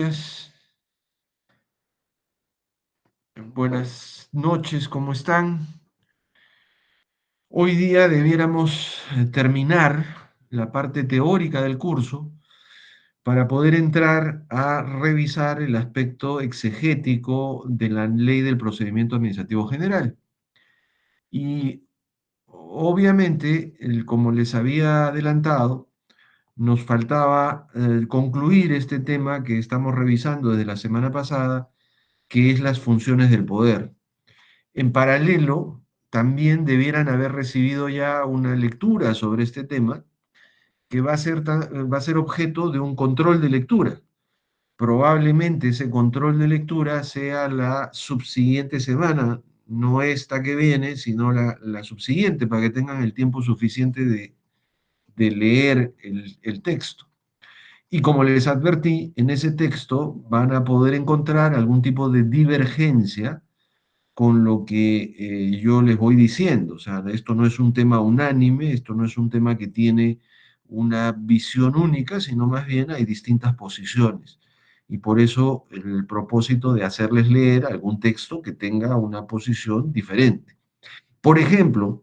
Días, buenas noches, ¿cómo están? Hoy día debiéramos terminar la parte teórica del curso para poder entrar a revisar el aspecto exegético de la Ley del Procedimiento Administrativo General. Y obviamente, como les había adelantado, nos faltaba concluir este tema que estamos revisando desde la semana pasada, que es las funciones del poder. En paralelo, también debieran haber recibido ya una lectura sobre este tema que va a ser objeto de un control de lectura. Probablemente ese control de lectura sea la subsiguiente semana, no esta que viene, sino la subsiguiente, para que tengan el tiempo suficiente de leer el texto. Y como les advertí, en ese texto van a poder encontrar algún tipo de divergencia con lo que yo les voy diciendo. O sea, esto no es un tema unánime, esto no es un tema que tiene una visión única, sino más bien hay distintas posiciones. Y por eso el propósito de hacerles leer algún texto que tenga una posición diferente. Por ejemplo,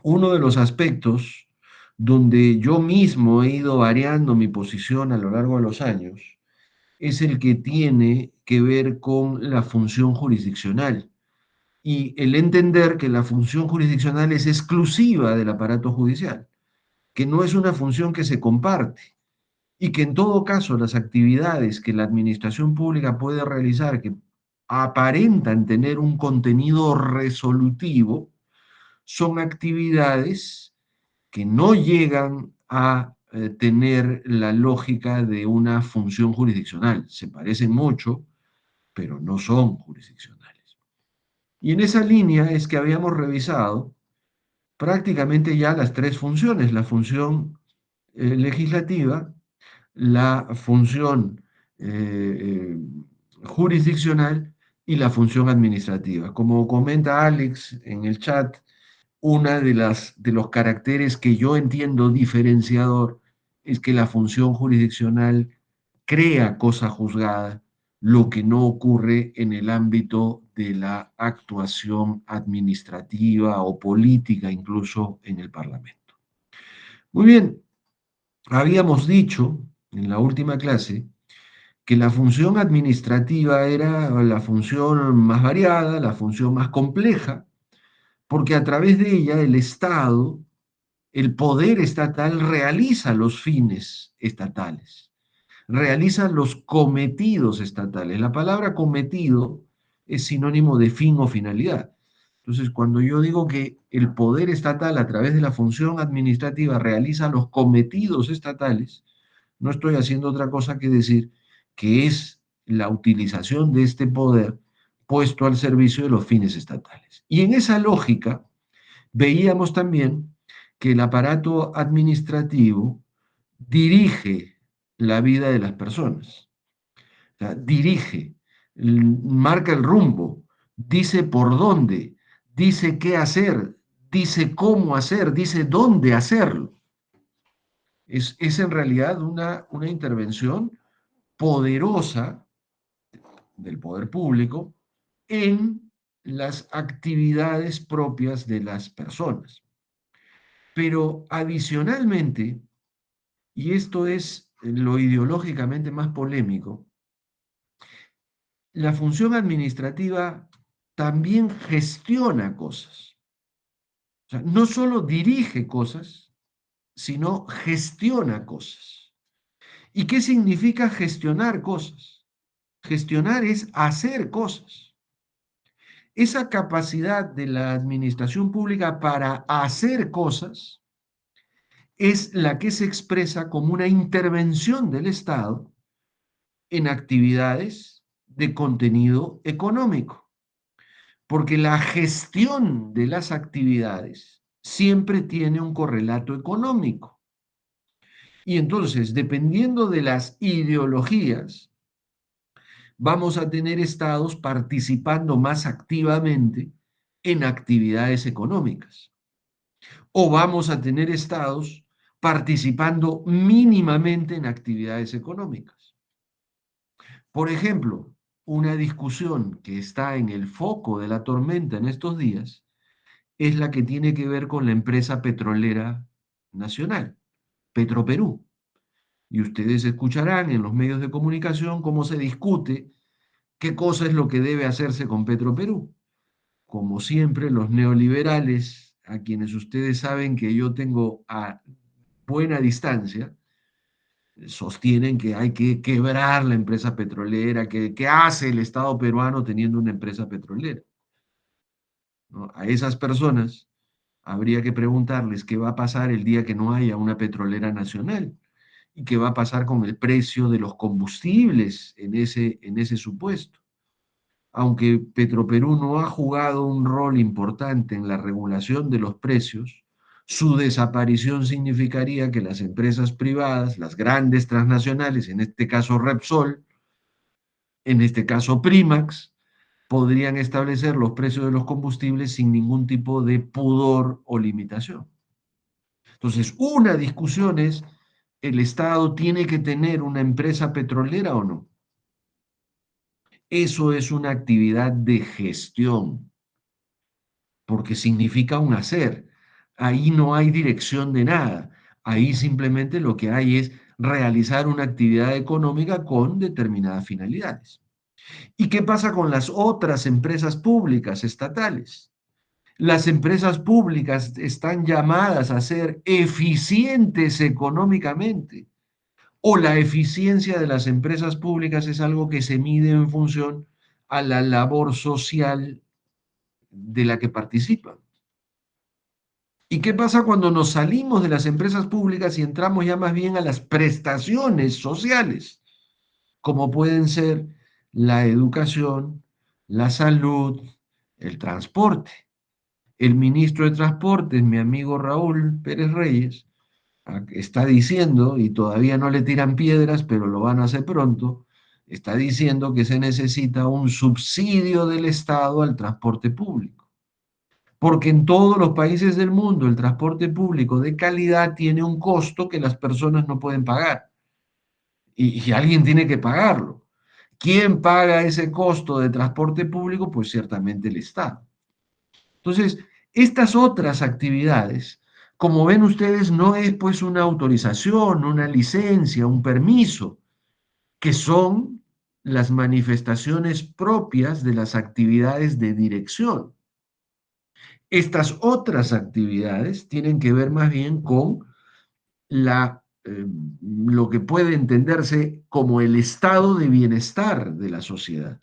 uno de los aspectos donde yo mismo he ido variando mi posición a lo largo de los años es el que tiene que ver con la función jurisdiccional y el entender que la función jurisdiccional es exclusiva del aparato judicial, que no es una función que se comparte y que en todo caso las actividades que la administración pública puede realizar que aparentan tener un contenido resolutivo son actividades que no llegan a tener la lógica de una función jurisdiccional. Se parecen mucho, pero no son jurisdiccionales. Y en esa línea es que habíamos revisado prácticamente ya las tres funciones, la función legislativa, la función jurisdiccional y la función administrativa. Como comenta Alex en el chat, una de los caracteres que yo entiendo diferenciador es que la función jurisdiccional crea cosa juzgada, lo que no ocurre en el ámbito de la actuación administrativa o política, incluso en el Parlamento. Muy bien, habíamos dicho en la última clase que la función administrativa era la función más variada, la función más compleja, porque a través de ella el Estado, el poder estatal realiza los fines estatales, realiza los cometidos estatales. La palabra cometido es sinónimo de fin o finalidad. Entonces, cuando yo digo que el poder estatal a través de la función administrativa realiza los cometidos estatales, no estoy haciendo otra cosa que decir que es la utilización de este poder puesto al servicio de los fines estatales. Y en esa lógica, veíamos también que el aparato administrativo dirige la vida de las personas, o sea, dirige, marca el rumbo, dice por dónde, dice qué hacer, dice cómo hacer, dice dónde hacerlo. Es en realidad una intervención poderosa del poder público en las actividades propias de las personas. Pero adicionalmente, y esto es lo ideológicamente más polémico, la función administrativa también gestiona cosas. O sea, no solo dirige cosas, sino gestiona cosas. ¿Y qué significa gestionar cosas? Gestionar es hacer cosas. Esa capacidad de la administración pública para hacer cosas es la que se expresa como una intervención del Estado en actividades de contenido económico, porque la gestión de las actividades siempre tiene un correlato económico. Y entonces, dependiendo de las ideologías, vamos a tener estados participando más activamente en actividades económicas. O vamos a tener estados participando mínimamente en actividades económicas. Por ejemplo, una discusión que está en el foco de la tormenta en estos días es la que tiene que ver con la empresa petrolera nacional, Petroperú. Y ustedes escucharán en los medios de comunicación cómo se discute qué cosa es lo que debe hacerse con Petroperú. Como siempre, los neoliberales, a quienes ustedes saben que yo tengo a buena distancia, sostienen que hay que quebrar la empresa petrolera, que qué hace el Estado peruano teniendo una empresa petrolera, ¿no? A esas personas habría que preguntarles qué va a pasar el día que no haya una petrolera nacional y qué va a pasar con el precio de los combustibles en ese supuesto. Aunque Petroperú no ha jugado un rol importante en la regulación de los precios, su desaparición significaría que las empresas privadas, las grandes transnacionales, en este caso Repsol, en este caso Primax, podrían establecer los precios de los combustibles sin ningún tipo de pudor o limitación. Entonces, una discusión es, ¿el Estado tiene que tener una empresa petrolera o no? Eso es una actividad de gestión, porque significa un hacer. Ahí no hay dirección de nada. Ahí simplemente lo que hay es realizar una actividad económica con determinadas finalidades. ¿Y qué pasa con las otras empresas públicas estatales? Las empresas públicas están llamadas a ser eficientes económicamente, o la eficiencia de las empresas públicas es algo que se mide en función a la labor social de la que participan. ¿Y qué pasa cuando nos salimos de las empresas públicas y entramos ya más bien a las prestaciones sociales, como pueden ser la educación, la salud, el transporte? El ministro de Transportes, mi amigo Raúl Pérez Reyes, está diciendo, y todavía no le tiran piedras, pero lo van a hacer pronto, está diciendo que se necesita un subsidio del Estado al transporte público. Porque en todos los países del mundo el transporte público de calidad tiene un costo que las personas no pueden pagar. Y alguien tiene que pagarlo. ¿Quién paga ese costo de transporte público? Pues ciertamente el Estado. Entonces, estas otras actividades, como ven ustedes, no es pues una autorización, una licencia, un permiso, que son las manifestaciones propias de las actividades de dirección. Estas otras actividades tienen que ver más bien con lo que puede entenderse como el estado de bienestar de la sociedad.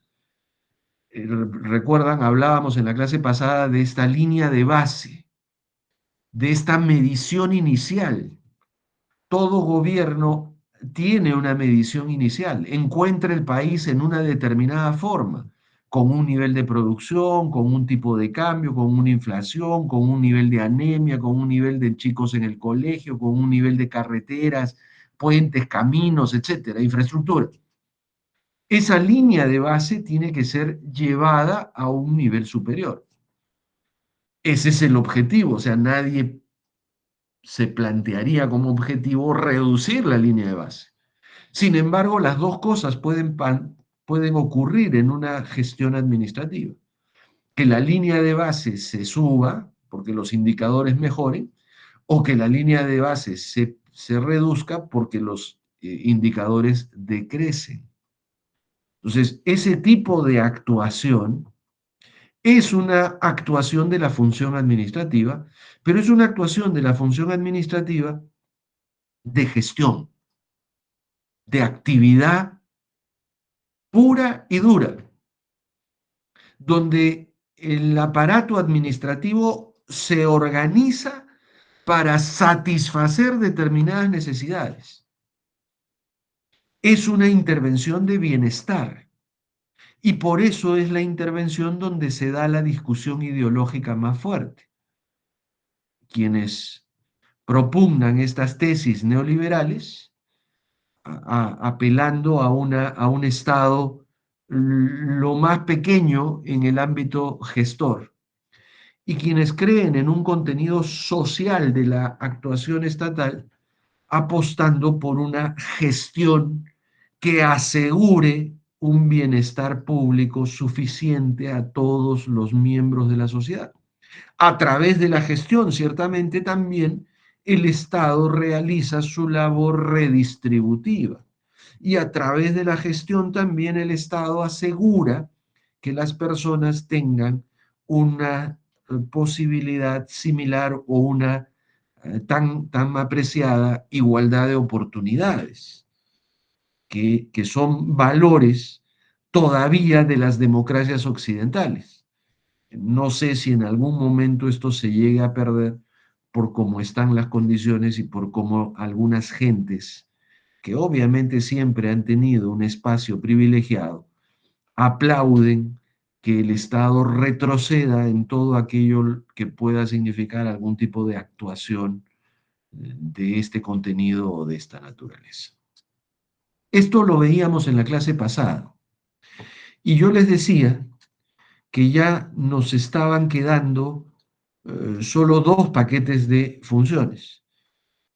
Recuerdan, hablábamos en la clase pasada de esta línea de base, de esta medición inicial. Todo gobierno tiene una medición inicial, encuentra el país en una determinada forma, con un nivel de producción, con un tipo de cambio, con una inflación, con un nivel de anemia, con un nivel de chicos en el colegio, con un nivel de carreteras, puentes, caminos, etcétera, infraestructura. Esa línea de base tiene que ser llevada a un nivel superior. Ese es el objetivo, o sea, nadie se plantearía como objetivo reducir la línea de base. Sin embargo, las dos cosas pueden ocurrir en una gestión administrativa. Que la línea de base se suba porque los indicadores mejoren, o que la línea de base se reduzca porque los indicadores decrecen. Entonces, ese tipo de actuación es una actuación de la función administrativa, pero es una actuación de la función administrativa de gestión, de actividad pura y dura, donde el aparato administrativo se organiza para satisfacer determinadas necesidades. Es una intervención de bienestar y por eso es la intervención donde se da la discusión ideológica más fuerte. Quienes propugnan estas tesis neoliberales, apelando a un Estado lo más pequeño en el ámbito gestor. Y quienes creen en un contenido social de la actuación estatal, apostando por una gestión que asegure un bienestar público suficiente a todos los miembros de la sociedad. A través de la gestión, ciertamente también el Estado realiza su labor redistributiva y a través de la gestión también el Estado asegura que las personas tengan una posibilidad similar o una tan apreciada igualdad de oportunidades, que son valores todavía de las democracias occidentales. No sé si en algún momento esto se llegue a perder por cómo están las condiciones y por cómo algunas gentes, que obviamente siempre han tenido un espacio privilegiado, aplauden que el Estado retroceda en todo aquello que pueda significar algún tipo de actuación de este contenido o de esta naturaleza. Esto lo veíamos en la clase pasada y yo les decía que ya nos estaban quedando solo dos paquetes de funciones.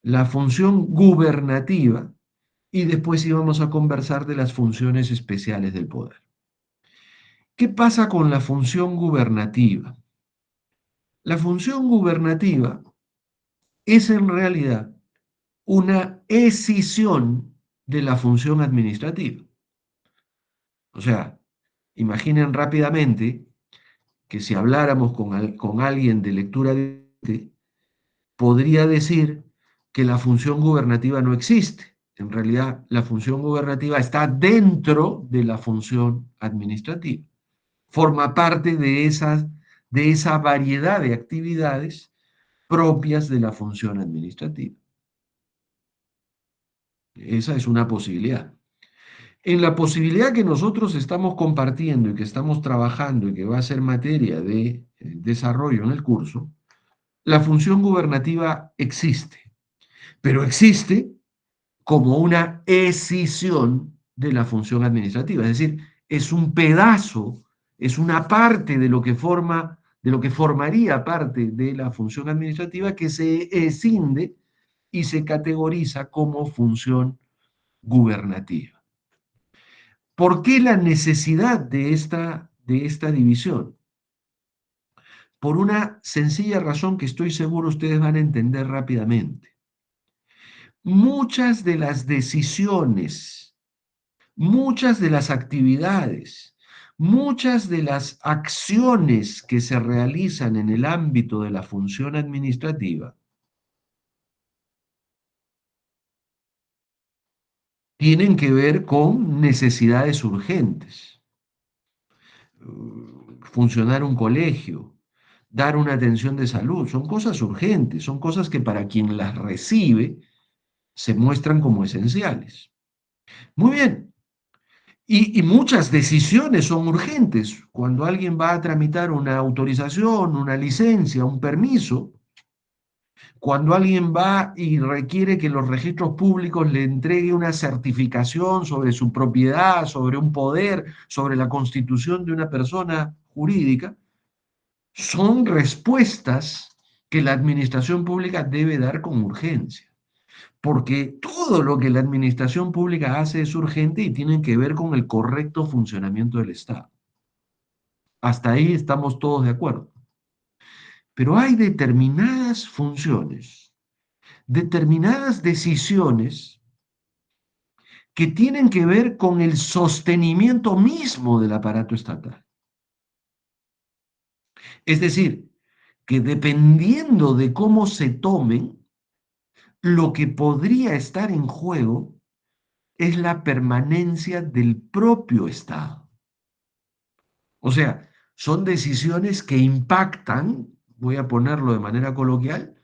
La función gubernativa y después íbamos a conversar de las funciones especiales del poder. ¿Qué pasa con la función gubernativa? La función gubernativa es en realidad una escisión de la función administrativa. O sea, imaginen rápidamente que si habláramos con alguien de lectura podría decir que la función gubernativa no existe. En realidad, la función gubernativa está dentro de la función administrativa. Forma parte de esa variedad de actividades propias de la función administrativa. Esa es una posibilidad. En la posibilidad que nosotros estamos compartiendo y que estamos trabajando y que va a ser materia de desarrollo en el curso, la función gubernativa existe, pero existe como una escisión de la función administrativa, es decir, es un pedazo, es una parte de lo que forma, de lo que formaría parte de la función administrativa que se escinde y se categoriza como función gubernativa. ¿Por qué la necesidad de esta división? Por una sencilla razón que estoy seguro ustedes van a entender rápidamente. Muchas de las decisiones, muchas de las actividades, muchas de las acciones que se realizan en el ámbito de la función administrativa tienen que ver con necesidades urgentes. Funcionar un colegio, dar una atención de salud, son cosas urgentes, son cosas que para quien las recibe se muestran como esenciales. Muy bien, y muchas decisiones son urgentes. Cuando alguien va a tramitar una autorización, una licencia, un permiso, cuando alguien va y requiere que los registros públicos le entregue una certificación sobre su propiedad, sobre un poder, sobre la constitución de una persona jurídica, son respuestas que la administración pública debe dar con urgencia, porque todo lo que la administración pública hace es urgente y tiene que ver con el correcto funcionamiento del Estado. Hasta ahí estamos todos de acuerdo. Pero hay determinadas funciones, determinadas decisiones que tienen que ver con el sostenimiento mismo del aparato estatal. Es decir, que dependiendo de cómo se tomen, lo que podría estar en juego es la permanencia del propio Estado. O sea, son decisiones que impactan, voy a ponerlo de manera coloquial,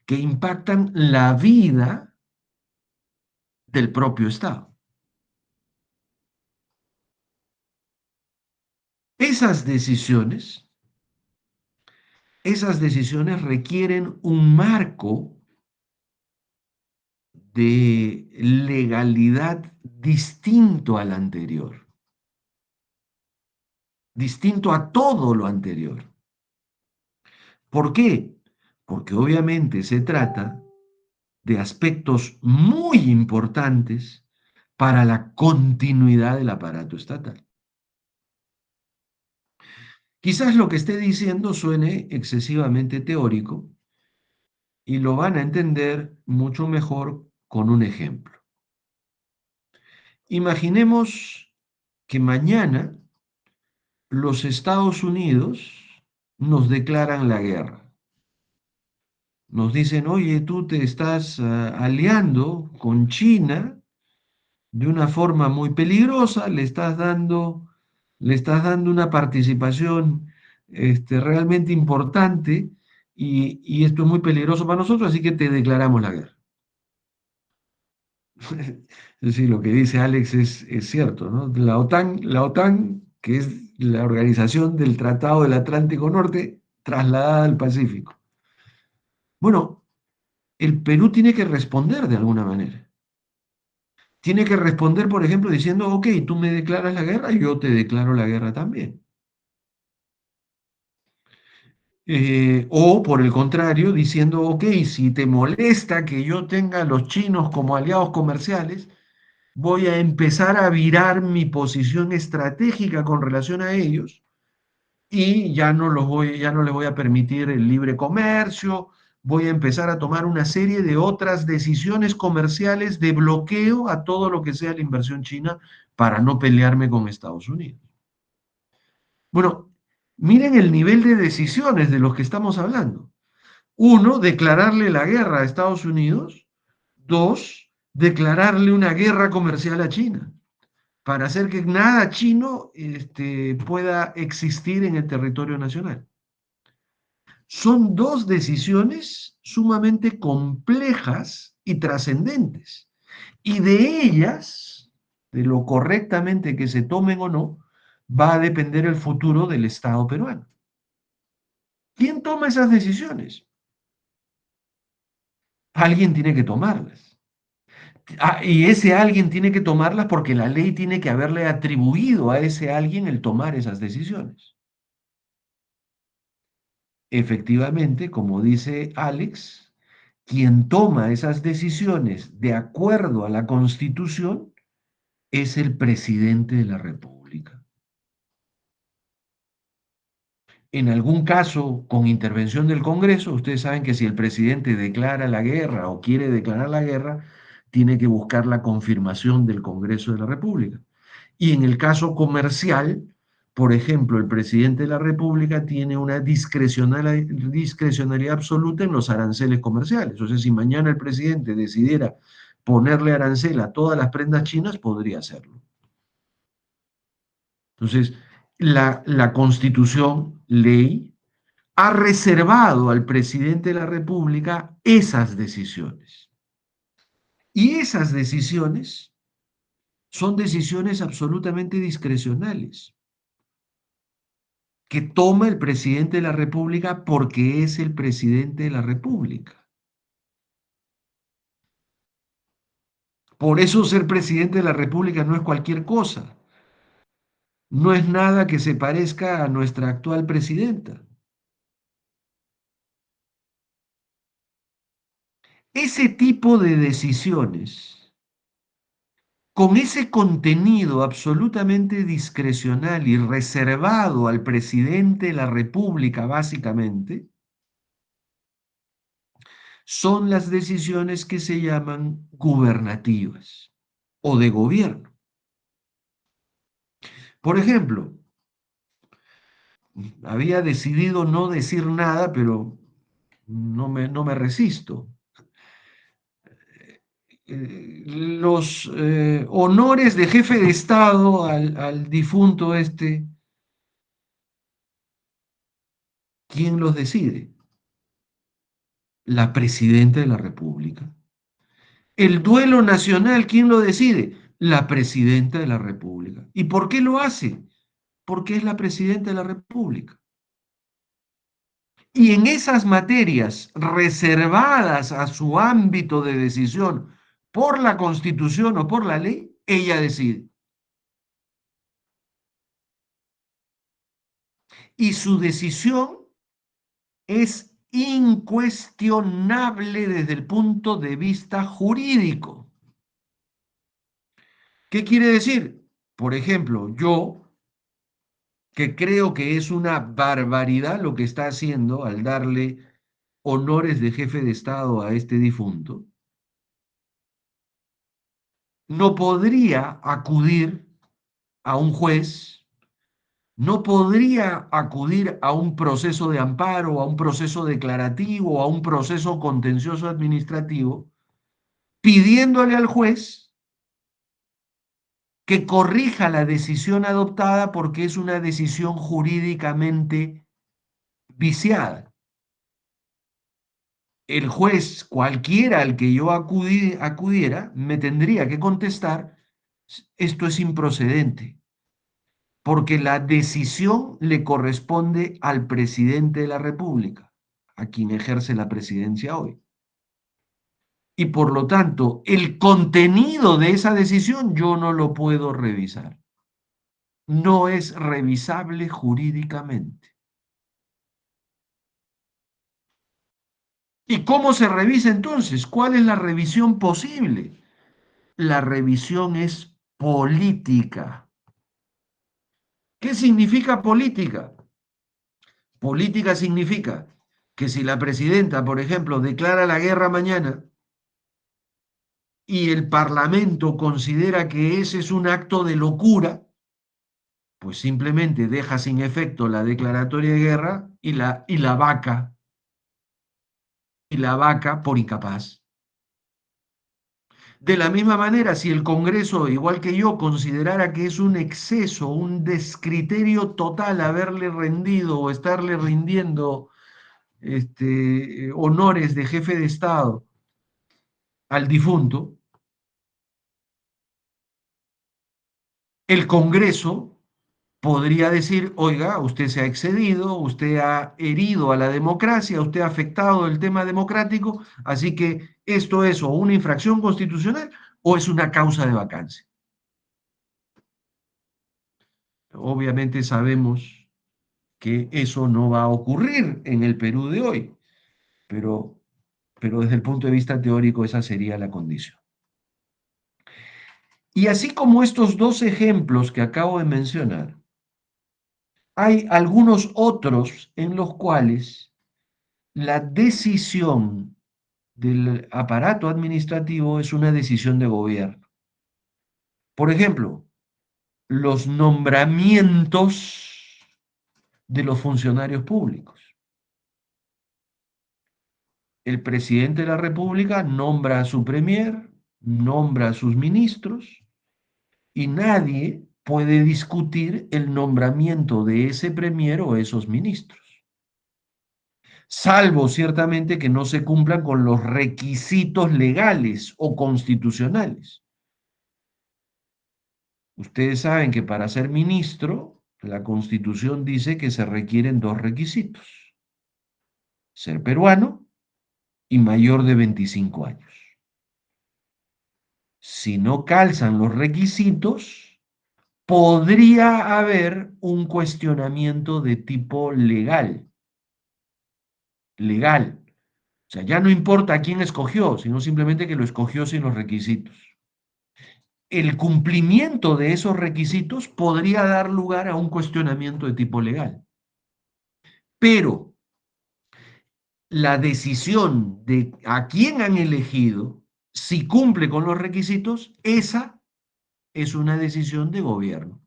que impactan la vida del propio Estado. Esas decisiones, esas decisiones requieren un marco de legalidad distinto al anterior, distinto a todo lo anterior. ¿Por qué? Porque obviamente se trata de aspectos muy importantes para la continuidad del aparato estatal. Quizás lo que esté diciendo suene excesivamente teórico y lo van a entender mucho mejor con un ejemplo. Imaginemos que mañana los Estados Unidos nos declaran la guerra. Nos dicen, oye, tú te estás aliando con China de una forma muy peligrosa, le estás dando una participación realmente importante y esto es muy peligroso para nosotros, así que te declaramos la guerra. Es decir, lo que dice Alex es cierto, ¿no? La OTAN, que es la organización del Tratado del Atlántico Norte, trasladada al Pacífico. Bueno, el Perú tiene que responder de alguna manera. Tiene que responder, por ejemplo, diciendo, ok, tú me declaras la guerra, yo te declaro la guerra también. O por el contrario, diciendo, ok, si te molesta que yo tenga a los chinos como aliados comerciales, voy a empezar a virar mi posición estratégica con relación a ellos y ya no les voy a permitir el libre comercio, voy a empezar a tomar una serie de otras decisiones comerciales de bloqueo a todo lo que sea la inversión china para no pelearme con Estados Unidos. Bueno, miren el nivel de decisiones de los que estamos hablando. Uno, declararle la guerra a Estados Unidos. Dos, declararle una guerra comercial a China para hacer que nada chino pueda existir en el territorio nacional. Son dos decisiones sumamente complejas y trascendentes. Y de ellas, de lo correctamente que se tomen o no, va a depender el futuro del Estado peruano. ¿Quién toma esas decisiones? Alguien tiene que tomarlas. Y ese alguien tiene que tomarlas porque la ley tiene que haberle atribuido a ese alguien el tomar esas decisiones. Efectivamente, como dice Alex, quien toma esas decisiones de acuerdo a la Constitución es el presidente de la República. En algún caso, con intervención del Congreso, ustedes saben que si el presidente declara la guerra o quiere declarar la guerra, tiene que buscar la confirmación del Congreso de la República. Y en el caso comercial, por ejemplo, el presidente de la República tiene una discrecionalidad absoluta en los aranceles comerciales. O sea, si mañana el presidente decidiera ponerle arancel a todas las prendas chinas, podría hacerlo. Entonces, la Constitución, ley, ha reservado al presidente de la República esas decisiones. Y esas decisiones son decisiones absolutamente discrecionales que toma el presidente de la República porque es el presidente de la República. Por eso ser presidente de la República no es cualquier cosa, no es nada que se parezca a nuestra actual presidenta. Ese tipo de decisiones, con ese contenido absolutamente discrecional y reservado al presidente de la República, básicamente, son las decisiones que se llaman gubernativas o de gobierno. Por ejemplo, había decidido no decir nada, pero no me resisto. Los honores de jefe de Estado al difunto ¿quién los decide? La presidenta de la República. El duelo nacional, ¿quién lo decide? La presidenta de la República. ¿Y por qué lo hace? Porque es la presidenta de la República. Y en esas materias reservadas a su ámbito de decisión por la Constitución o por la ley, ella decide. Y su decisión es incuestionable desde el punto de vista jurídico. ¿Qué quiere decir? Por ejemplo, yo, que creo que es una barbaridad lo que está haciendo al darle honores de jefe de Estado a este difunto, no podría acudir a un juez, no podría acudir a un proceso de amparo, a un proceso declarativo, a un proceso contencioso administrativo, pidiéndole al juez que corrija la decisión adoptada porque es una decisión jurídicamente viciada. El juez, cualquiera al que yo acudiera, me tendría que contestar, esto es improcedente, porque la decisión le corresponde al presidente de la República, a quien ejerce la presidencia hoy. Y por lo tanto, el contenido de esa decisión yo no lo puedo revisar. No es revisable jurídicamente. ¿Y cómo se revisa entonces? ¿Cuál es la revisión posible? La revisión es política. ¿Qué significa política? Política significa que si la presidenta, por ejemplo, declara la guerra mañana y el Parlamento considera que ese es un acto de locura, pues simplemente deja sin efecto la declaratoria de guerra y la vaca por incapaz. De la misma manera, si el Congreso, igual que yo, considerara que es un exceso, un descriterio total haberle rendido o estarle rindiendo honores de jefe de Estado al difunto, el Congreso podría decir, oiga, usted se ha excedido, usted ha herido a la democracia, usted ha afectado el tema democrático, así que esto es o una infracción constitucional o es una causa de vacancia. Obviamente sabemos que eso no va a ocurrir en el Perú de hoy, pero, pero desde el punto de vista teórico esa sería la condición. Y así como estos dos ejemplos que acabo de mencionar, hay algunos otros en los cuales la decisión del aparato administrativo es una decisión de gobierno. Por ejemplo, los nombramientos de los funcionarios públicos. El presidente de la República nombra a su premier, nombra a sus ministros y nadie puede discutir el nombramiento de ese premier o esos ministros, salvo ciertamente que no se cumplan con los requisitos legales o constitucionales. Ustedes saben que para ser ministro, la Constitución dice que se requieren dos requisitos: ser peruano y mayor de 25 años. Si no calzan los requisitos, podría haber un cuestionamiento de tipo legal. Legal. O sea, ya no importa quién escogió, sino simplemente que lo escogió sin los requisitos. El cumplimiento de esos requisitos podría dar lugar a un cuestionamiento de tipo legal. Pero la decisión de a quién han elegido, si cumple con los requisitos, esa es una decisión de gobierno.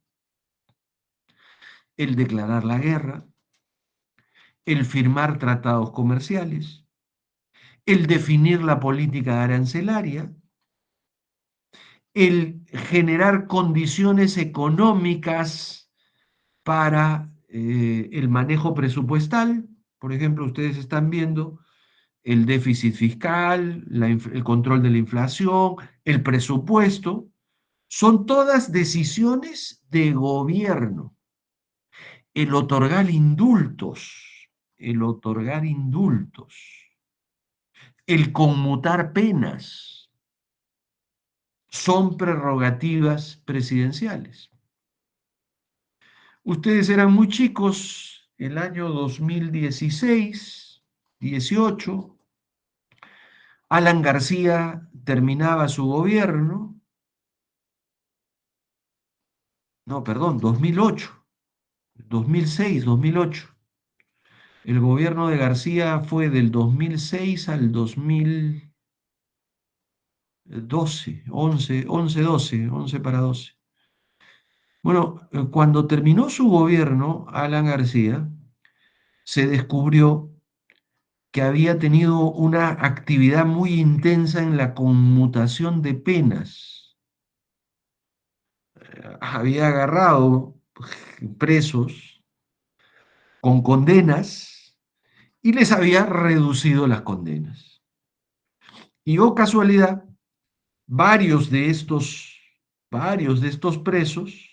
El declarar la guerra, el firmar tratados comerciales, el definir la política arancelaria, el generar condiciones económicas para el manejo presupuestal. Por ejemplo, ustedes están viendo el déficit fiscal, el control de la inflación, el presupuesto. Son todas decisiones de gobierno. El otorgar indultos, el otorgar indultos, el conmutar penas, son prerrogativas presidenciales. Ustedes eran muy chicos el año 2016, 18. Alan García terminaba su gobierno no, perdón, 2008, 2006, 2008. El gobierno de García fue del 2006 al 2012, 11, 11, 12, 11 para 12. Bueno, cuando terminó su gobierno, Alan García, se descubrió que había tenido una actividad muy intensa en la conmutación de penas. Había agarrado presos con condenas y les había reducido las condenas. Y oh casualidad, varios de estos, varios de estos presos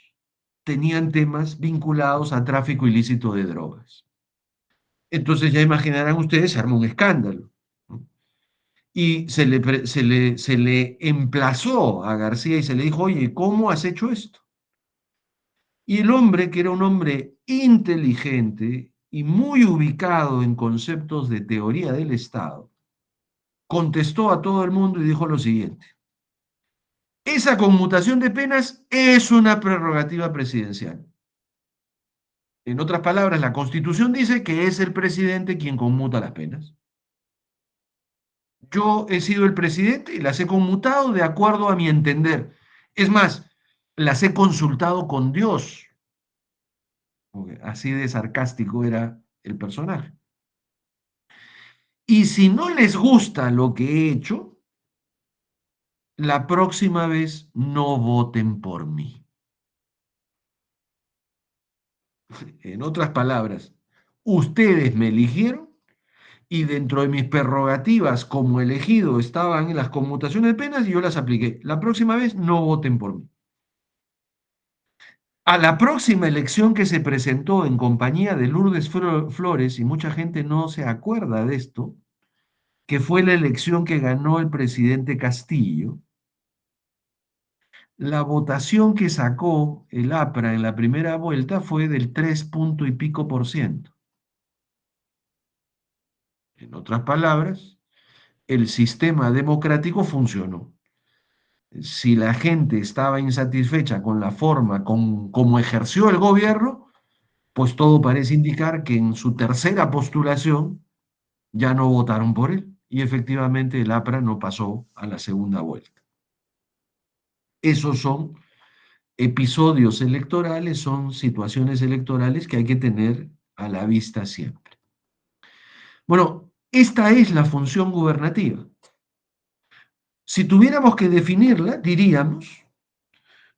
tenían temas vinculados a tráfico ilícito de drogas. Entonces ya imaginarán ustedes, se arma un escándalo, ¿no? Y se le emplazó a García y se le dijo, oye, ¿cómo has hecho esto? Y el hombre, que era un hombre inteligente y muy ubicado en conceptos de teoría del Estado, contestó a todo el mundo y dijo lo siguiente: esa conmutación de penas es una prerrogativa presidencial. En otras palabras, la Constitución dice que es el presidente quien conmuta las penas. Yo he sido el presidente y las he conmutado de acuerdo a mi entender. Es más, las he consultado con Dios, porque así de sarcástico era el personaje. Y si no les gusta lo que he hecho, la próxima vez no voten por mí. En otras palabras, ustedes me eligieron y dentro de mis prerrogativas como elegido estaban en las conmutaciones de penas y yo las apliqué. La próxima vez no voten por mí. A la próxima elección que se presentó en compañía de Lourdes Flores, y mucha gente no se acuerda de esto, que fue la elección que ganó el presidente Castillo, la votación que sacó el APRA en la primera vuelta fue del 3 punto y pico por ciento. En otras palabras, el sistema democrático funcionó. Si la gente estaba insatisfecha con la forma como ejerció el gobierno, pues todo parece indicar que en su tercera postulación ya no votaron por él. Y efectivamente el APRA no pasó a la segunda vuelta. Esos son episodios electorales, son situaciones electorales que hay que tener a la vista siempre. Bueno, esta es la función gubernativa. Si tuviéramos que definirla, diríamos,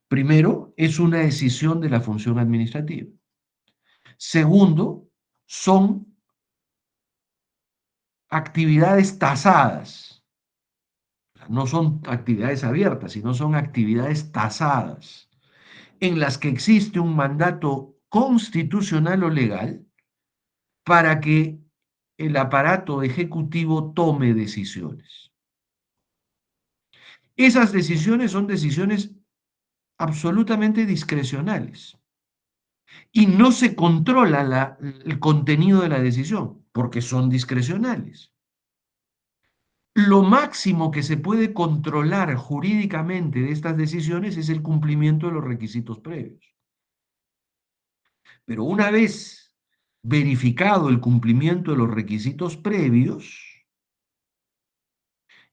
primero, es una decisión de la función administrativa. Segundo, son actividades tasadas. No son actividades abiertas, sino son actividades tasadas, en las que existe un mandato constitucional o legal para que el aparato ejecutivo tome decisiones. Esas decisiones son decisiones absolutamente discrecionales y no se controla el contenido de la decisión porque son discrecionales. Lo máximo que se puede controlar jurídicamente de estas decisiones es el cumplimiento de los requisitos previos. Pero una vez verificado el cumplimiento de los requisitos previos,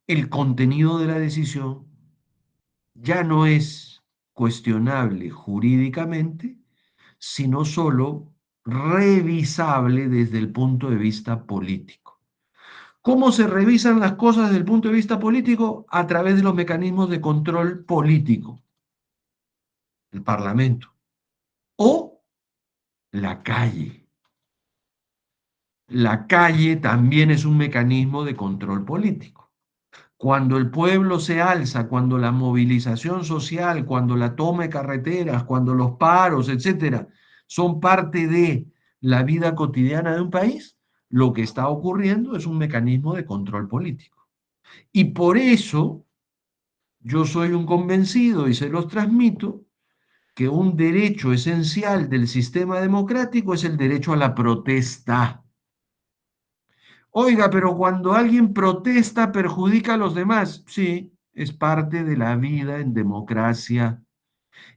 el contenido de la decisión ya no es cuestionable jurídicamente, sino solo revisable desde el punto de vista político. ¿Cómo se revisan las cosas desde el punto de vista político? A través de los mecanismos de control político, el Parlamento o la calle. La calle también es un mecanismo de control político. Cuando el pueblo se alza, cuando la movilización social, cuando la toma de carreteras, cuando los paros, etcétera, son parte de la vida cotidiana de un país, lo que está ocurriendo es un mecanismo de control político. Y por eso yo soy un convencido y se los transmito que un derecho esencial del sistema democrático es el derecho a la protesta. Oiga, pero cuando alguien protesta perjudica a los demás. Sí, es parte de la vida en democracia.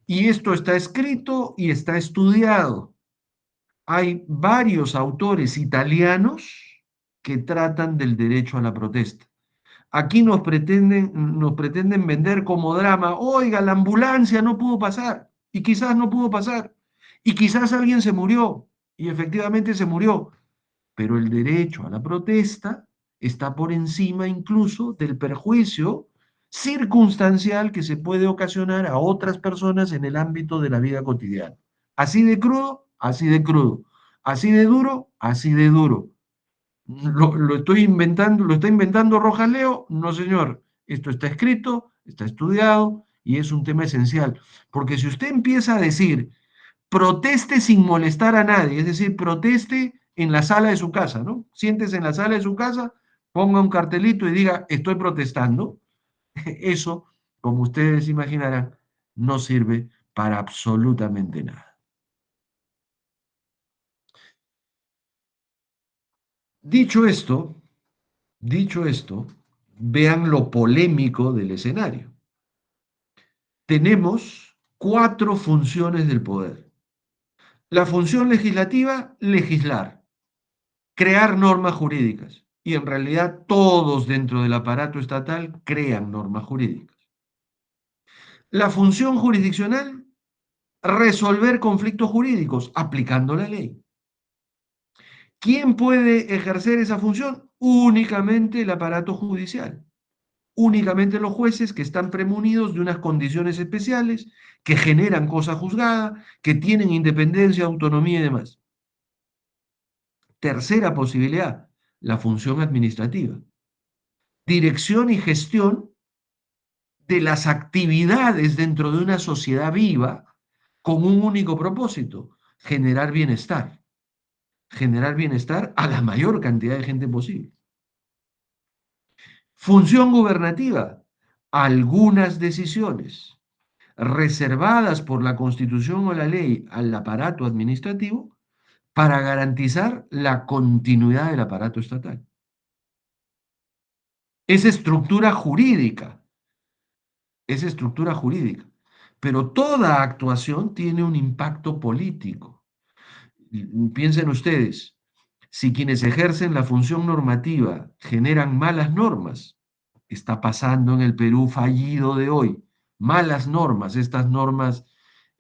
Y esto está escrito y está estudiado. Hay varios autores italianos que tratan del derecho a la protesta. Aquí nos pretenden vender como drama, oiga, la ambulancia no pudo pasar, y quizás no pudo pasar, y quizás alguien se murió, y efectivamente se murió, pero el derecho a la protesta está por encima incluso del perjuicio circunstancial que se puede ocasionar a otras personas en el ámbito de la vida cotidiana. Así de crudo, así de crudo. Así de duro, así de duro. Lo estoy inventando, lo está inventando Rojas Leo. No, señor. Esto está escrito, está estudiado y es un tema esencial. Porque si usted empieza a decir proteste sin molestar a nadie, es decir, proteste en la sala de su casa, ¿no? Siéntese en la sala de su casa, ponga un cartelito y diga, estoy protestando. Eso, como ustedes imaginarán, no sirve para absolutamente nada. Dicho esto, dicho esto, vean lo polémico del escenario. Tenemos cuatro funciones del poder. La función legislativa, legislar, crear normas jurídicas. Y en realidad todos dentro del aparato estatal crean normas jurídicas. La función jurisdiccional, resolver conflictos jurídicos aplicando la ley. ¿Quién puede ejercer esa función? Únicamente el aparato judicial. Únicamente los jueces que están premunidos de unas condiciones especiales, que generan cosa juzgada, que tienen independencia, autonomía y demás. Tercera posibilidad, la función administrativa. Dirección y gestión de las actividades dentro de una sociedad viva con un único propósito, generar bienestar a la mayor cantidad de gente posible. Función gubernativa, algunas decisiones reservadas por la Constitución o la ley al aparato administrativo para garantizar la continuidad del aparato estatal. Es estructura jurídica, es estructura jurídica, pero toda actuación tiene un impacto político. Piensen ustedes, si quienes ejercen la función normativa generan malas normas, está pasando en el Perú fallido de hoy, malas normas, estas normas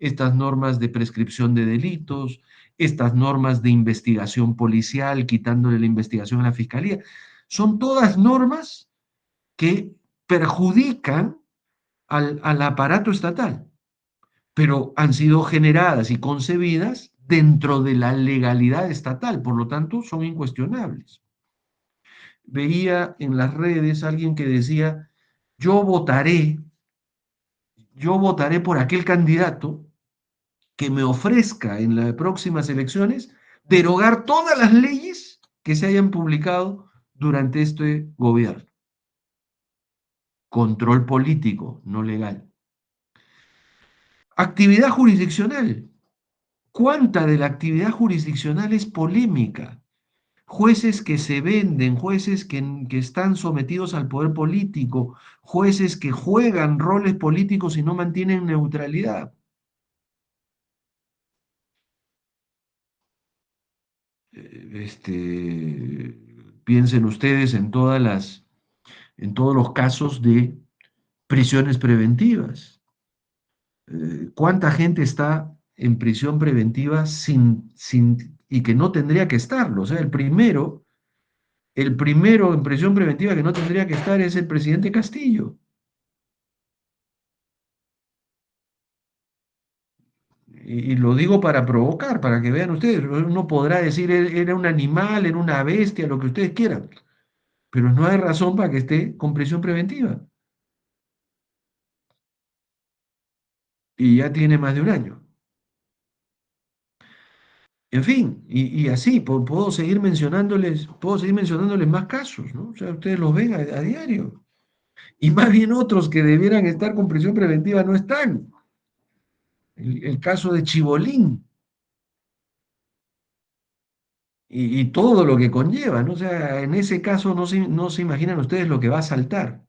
de prescripción de delitos, estas normas de investigación policial, quitándole la investigación a la fiscalía, son todas normas que perjudican al aparato estatal, pero han sido generadas y concebidas dentro de la legalidad estatal, por lo tanto son incuestionables. Veía en las redes alguien que decía, yo votaré, yo votaré por aquel candidato que me ofrezca en las próximas elecciones derogar todas las leyes que se hayan publicado durante este gobierno. Control político, no legal. Actividad jurisdiccional. ¿Cuánta de la actividad jurisdiccional es polémica? Jueces que se venden, jueces que están sometidos al poder político, jueces que juegan roles políticos y no mantienen neutralidad. Piensen ustedes en todos los casos de prisiones preventivas. ¿Cuánta gente está en prisión preventiva y que no tendría que estarlo? O sea, el primero en prisión preventiva que no tendría que estar es el presidente Castillo. Y lo digo para provocar, para que vean ustedes. Uno podrá decir, era un animal, era una bestia, lo que ustedes quieran, pero no hay razón para que esté con prisión preventiva. Y ya tiene más de un año. En fin, y así puedo seguir mencionándoles más casos, ¿no? O sea, ustedes los ven a diario. Y más bien otros que debieran estar con prisión preventiva no están. El caso de Chibolín y todo lo que conlleva, ¿no? O sea, en ese caso no se imaginan ustedes lo que va a saltar.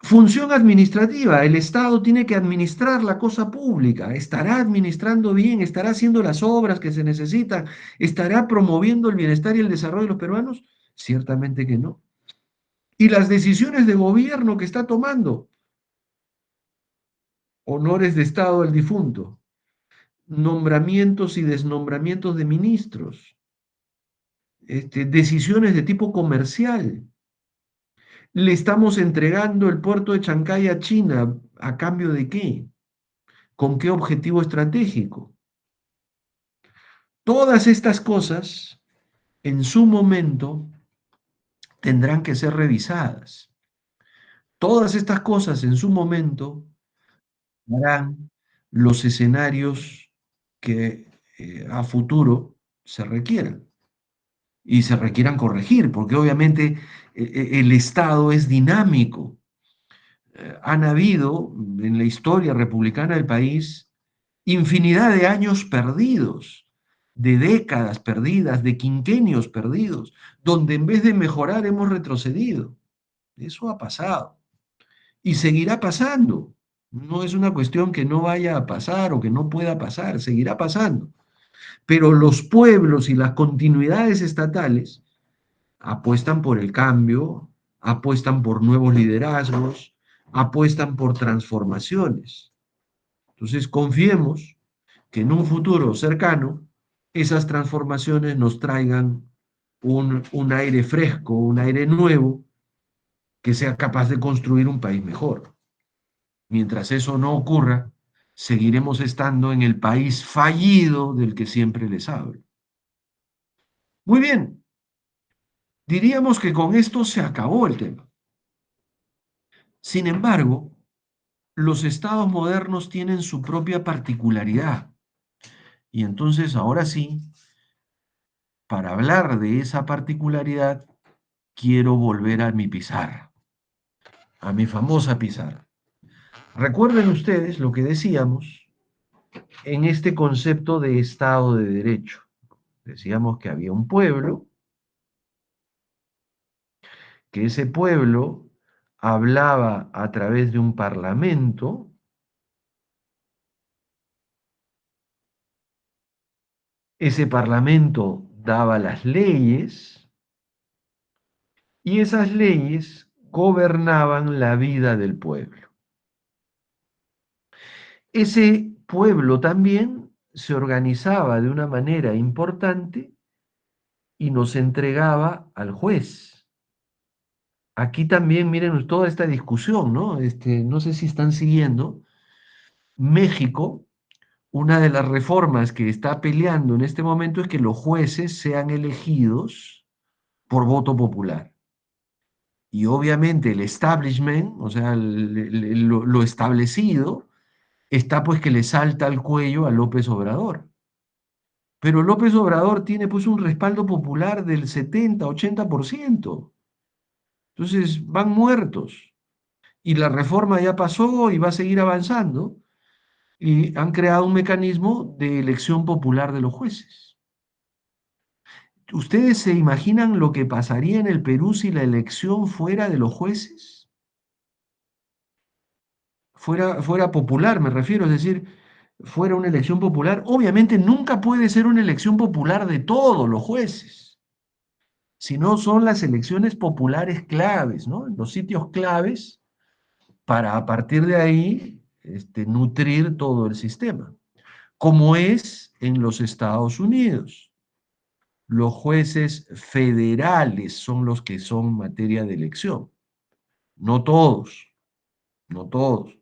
Función administrativa. El Estado tiene que administrar la cosa pública. ¿Estará administrando bien? ¿Estará haciendo las obras que se necesitan? ¿Estará promoviendo el bienestar y el desarrollo de los peruanos? Ciertamente que no. ¿Y las decisiones de gobierno que está tomando? Honores de Estado al difunto, nombramientos y desnombramientos de ministros, decisiones de tipo comercial. Le estamos entregando el puerto de Chancay a China, ¿a cambio de qué? ¿Con qué objetivo estratégico? Todas estas cosas en su momento tendrán que ser revisadas. Todas estas cosas en su momento harán los escenarios que a futuro se requieran y se requieran corregir, porque obviamente el Estado es dinámico. Han habido en la historia republicana del país infinidad de años perdidos, de décadas perdidas, de quinquenios perdidos, donde en vez de mejorar hemos retrocedido. Eso ha pasado y seguirá pasando. No es una cuestión que no vaya a pasar o que no pueda pasar, seguirá pasando. Pero los pueblos y las continuidades estatales apuestan por el cambio, apuestan por nuevos liderazgos, apuestan por transformaciones. Entonces, confiemos que en un futuro cercano esas transformaciones nos traigan un aire fresco, un aire nuevo, que sea capaz de construir un país mejor. Mientras eso no ocurra, seguiremos estando en el país fallido del que siempre les hablo. Muy bien, diríamos que con esto se acabó el tema. Sin embargo, los estados modernos tienen su propia particularidad. Y entonces, ahora sí, para hablar de esa particularidad, quiero volver a mi pizarra, a mi famosa pizarra. Recuerden ustedes lo que decíamos en este concepto de Estado de Derecho. Decíamos que había un pueblo, que ese pueblo hablaba a través de un parlamento, ese parlamento daba las leyes y esas leyes gobernaban la vida del pueblo. Ese pueblo también se organizaba de una manera importante y nos entregaba al juez. Aquí también miren toda esta discusión, ¿no? No sé si están siguiendo. México, una de las reformas que está peleando en este momento es que los jueces sean elegidos por voto popular. Y obviamente el establishment, o sea, lo establecido, está pues que le salta al cuello a López Obrador. Pero López Obrador tiene pues un respaldo popular del 70-80%. Entonces van muertos. Y la reforma ya pasó y va a seguir avanzando. Y han creado un mecanismo de elección popular de los jueces. ¿Ustedes se imaginan lo que pasaría en el Perú si la elección fuera de los jueces? Fuera popular, me refiero, es decir, fuera una elección popular. Obviamente nunca puede ser una elección popular de todos los jueces, sino son las elecciones populares claves, ¿no? Los sitios claves para a partir de ahí nutrir todo el sistema, como es en los Estados Unidos. Los jueces federales son los que son materia de elección, no todos, no todos,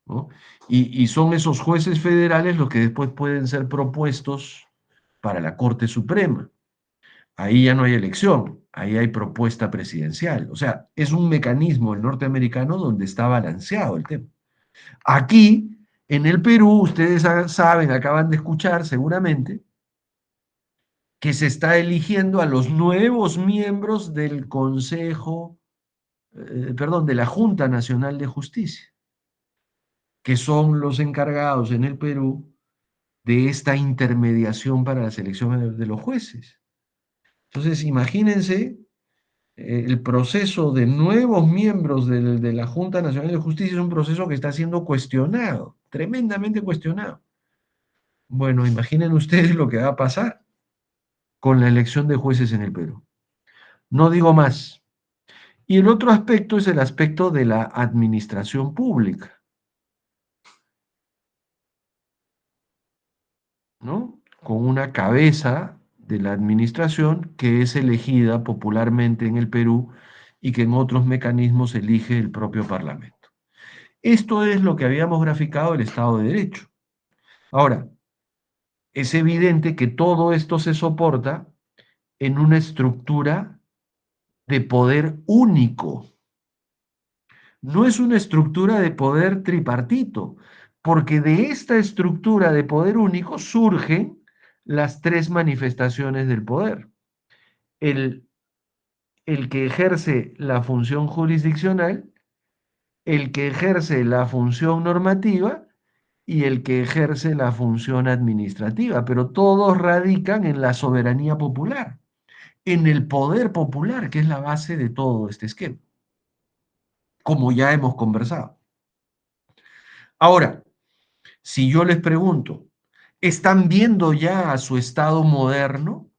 ¿no? Y son esos jueces federales los que después pueden ser propuestos para la Corte Suprema. Ahí ya no hay elección, ahí hay propuesta presidencial. O sea, es un mecanismo el norteamericano donde está balanceado el tema. Aquí, en el Perú, ustedes saben, acaban de escuchar seguramente, que se está eligiendo a los nuevos miembros del Consejo, perdón, de la Junta Nacional de Justicia, que son los encargados en el Perú de esta intermediación para la selección de los jueces. Entonces, imagínense El proceso de nuevos miembros de la Junta Nacional de Justicia es un proceso que está siendo cuestionado, tremendamente cuestionado. Bueno, imaginen ustedes lo que va a pasar con la elección de jueces en el Perú. No digo más. Y el otro aspecto es el aspecto de la administración pública, ¿no? Con una cabeza de la administración que es elegida popularmente en el Perú y que en otros mecanismos elige el propio Parlamento. Esto es lo que habíamos graficado del Estado de Derecho. Ahora, es evidente que todo esto se soporta en una estructura de poder único. No es una estructura de poder tripartito, porque de esta estructura de poder único surgen las tres manifestaciones del poder. El, el que ejerce la función jurisdiccional, el que ejerce la función normativa y el que ejerce la función administrativa, pero todos radican en la soberanía popular, en el poder popular, que es la base de todo este esquema, como ya hemos conversado. Ahora, si yo les pregunto, ¿están viendo ya a su Estado moderno?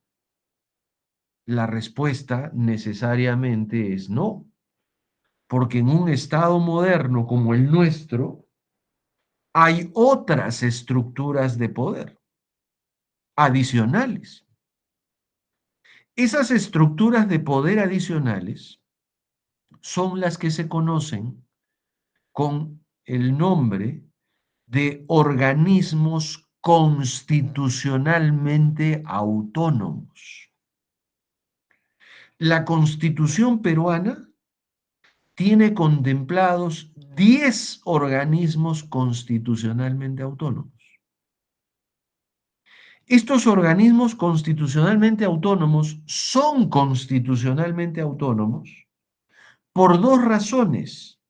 La respuesta necesariamente es no, porque en un Estado moderno como el nuestro hay otras estructuras de poder adicionales. Esas estructuras de poder adicionales son las que se conocen con el nombre de organismos constitucionalmente autónomos. La Constitución peruana tiene contemplados 10 organismos constitucionalmente autónomos. Estos organismos constitucionalmente autónomos son constitucionalmente autónomos por dos razones.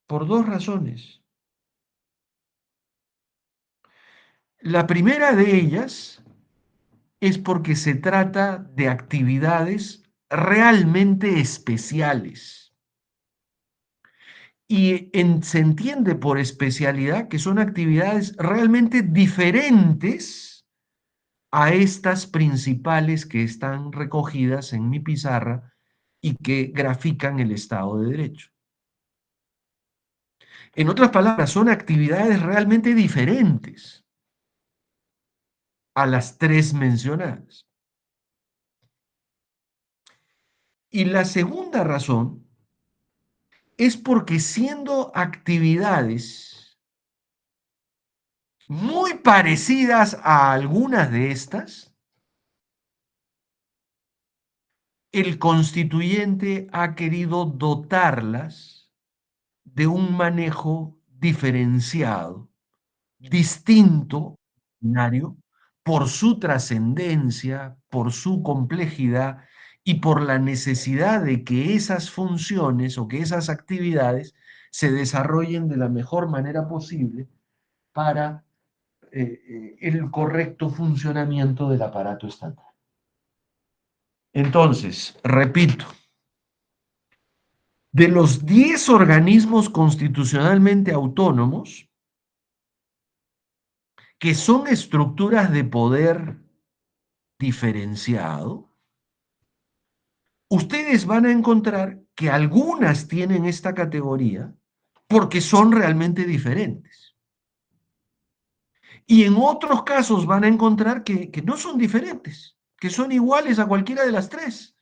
Por dos razones. La primera de ellas es porque se trata de actividades realmente especiales. Y se entiende por especialidad que son actividades realmente diferentes a estas principales que están recogidas en mi pizarra y que grafican el Estado de Derecho. En otras palabras, son actividades realmente diferentes a las tres mencionadas. Y la segunda razón es porque siendo actividades muy parecidas a algunas de estas, el constituyente ha querido dotarlas de un manejo diferenciado, distinto, por su trascendencia, por su complejidad y por la necesidad de que esas funciones o que esas actividades se desarrollen de la mejor manera posible para el correcto funcionamiento del aparato estatal. Entonces, repito, de los 10 organismos constitucionalmente autónomos, que son estructuras de poder diferenciado, ustedes van a encontrar que algunas tienen esta categoría porque son realmente diferentes. Y en otros casos van a encontrar que no son diferentes, que son iguales a cualquiera de las tres.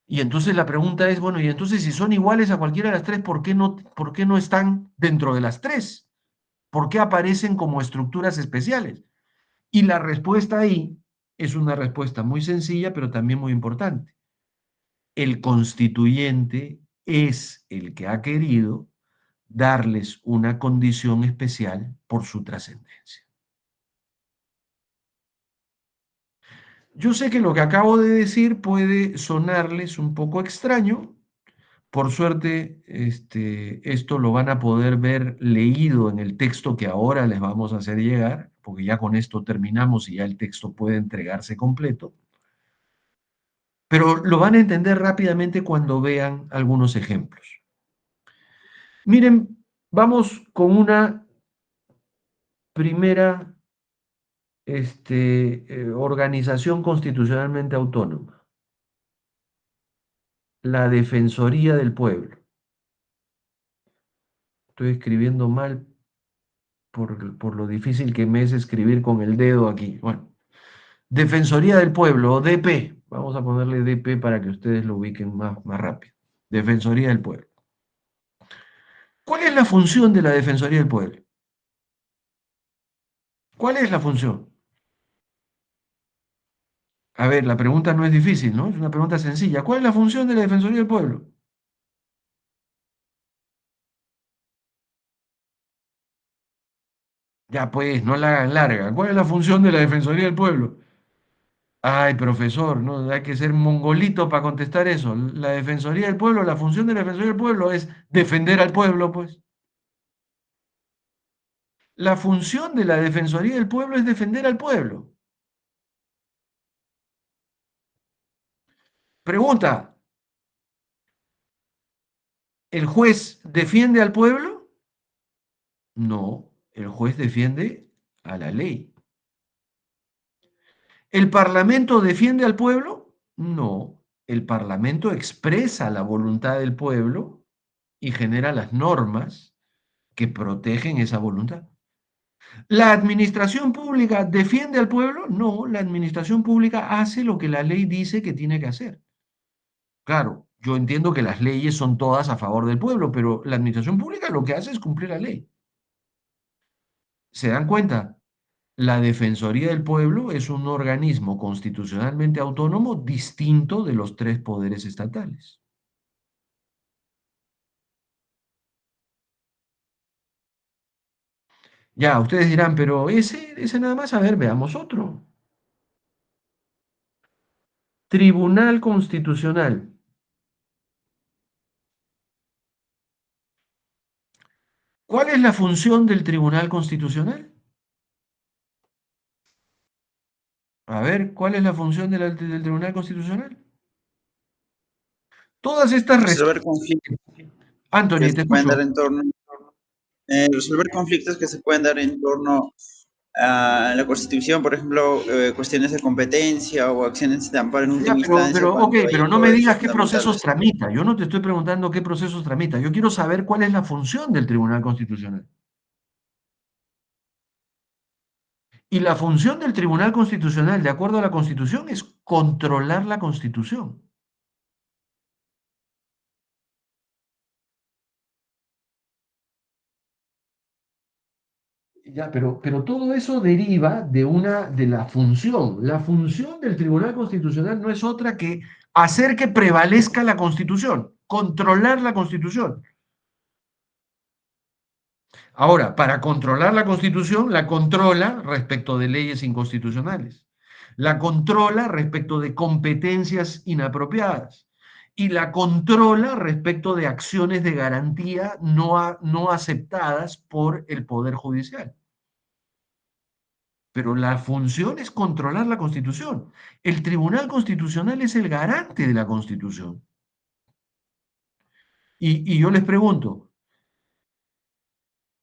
Y entonces la pregunta es, bueno, y entonces si son iguales a cualquiera de las tres, por qué no están dentro de las tres? ¿Por qué aparecen como estructuras especiales? Y la respuesta ahí es una respuesta muy sencilla, pero también muy importante. El constituyente es el que ha querido darles una condición especial por su trascendencia. Yo sé que lo que acabo de decir puede sonarles un poco extraño. Por suerte, esto lo van a poder ver leído en el texto que ahora les vamos a hacer llegar, porque ya con esto terminamos y ya el texto puede entregarse completo. pero lo van a entender rápidamente cuando vean algunos ejemplos. Miren, vamos con una primera organización constitucionalmente autónoma, la Defensoría del Pueblo. Estoy escribiendo mal por lo difícil que me es escribir con el dedo aquí. Bueno, Defensoría del Pueblo, o DP. Vamos a ponerle DP para que ustedes lo ubiquen más rápido. Defensoría del Pueblo. ¿Cuál es la función de la Defensoría del Pueblo? ¿Cuál es la función? A ver, la pregunta no es difícil, ¿no? Es una pregunta sencilla. ¿Cuál es la función de la Defensoría del Pueblo? Ya pues, no la hagan larga. ¿Cuál es la función de la Defensoría del Pueblo? Ay, profesor, no, hay que ser mongolito para contestar eso. La Defensoría del Pueblo, la función de la Defensoría del Pueblo es defender al pueblo, pues. La función de la Defensoría del Pueblo es defender al pueblo. Pregunta, ¿el juez defiende al pueblo? No, el juez defiende a la ley. ¿El Parlamento defiende al pueblo? No, el Parlamento expresa la voluntad del pueblo y genera las normas que protegen esa voluntad. ¿La administración pública defiende al pueblo? No, la administración pública hace lo que la ley dice que tiene que hacer. Claro, yo entiendo que las leyes son todas a favor del pueblo, pero la administración pública lo que hace es cumplir la ley. ¿Se dan cuenta? La Defensoría del Pueblo es un organismo constitucionalmente autónomo distinto de los tres poderes estatales. Ya, ustedes dirán, pero ese nada más, a ver, veamos otro. Tribunal Constitucional. ¿Cuál es la función del Tribunal Constitucional? A ver, ¿cuál es la función del Tribunal Constitucional? Todas estas Resolver respuestas. conflictos que Anthony, te se pueden dar escucho. en torno, resolver conflictos que se pueden dar en torno a la Constitución, por ejemplo, cuestiones de competencia o acciones de amparo en Ya, última instancia ok, cuando hay pero no me derechos digas qué procesos fundamentales. tramita. Yo no te estoy preguntando qué procesos tramita. Yo quiero saber cuál es la función del Tribunal Constitucional. Y la función del Tribunal Constitucional, de acuerdo a la Constitución, es controlar la Constitución. Ya, pero todo eso deriva de la función. La función del Tribunal Constitucional no es otra que hacer que prevalezca la Constitución, controlar la Constitución. Ahora, para controlar la Constitución, la controla respecto de leyes inconstitucionales, la controla respecto de competencias inapropiadas y la controla respecto de acciones de garantía no aceptadas por el Poder Judicial. Pero la función es controlar la Constitución. El Tribunal Constitucional es el garante de la Constitución. Y yo les pregunto,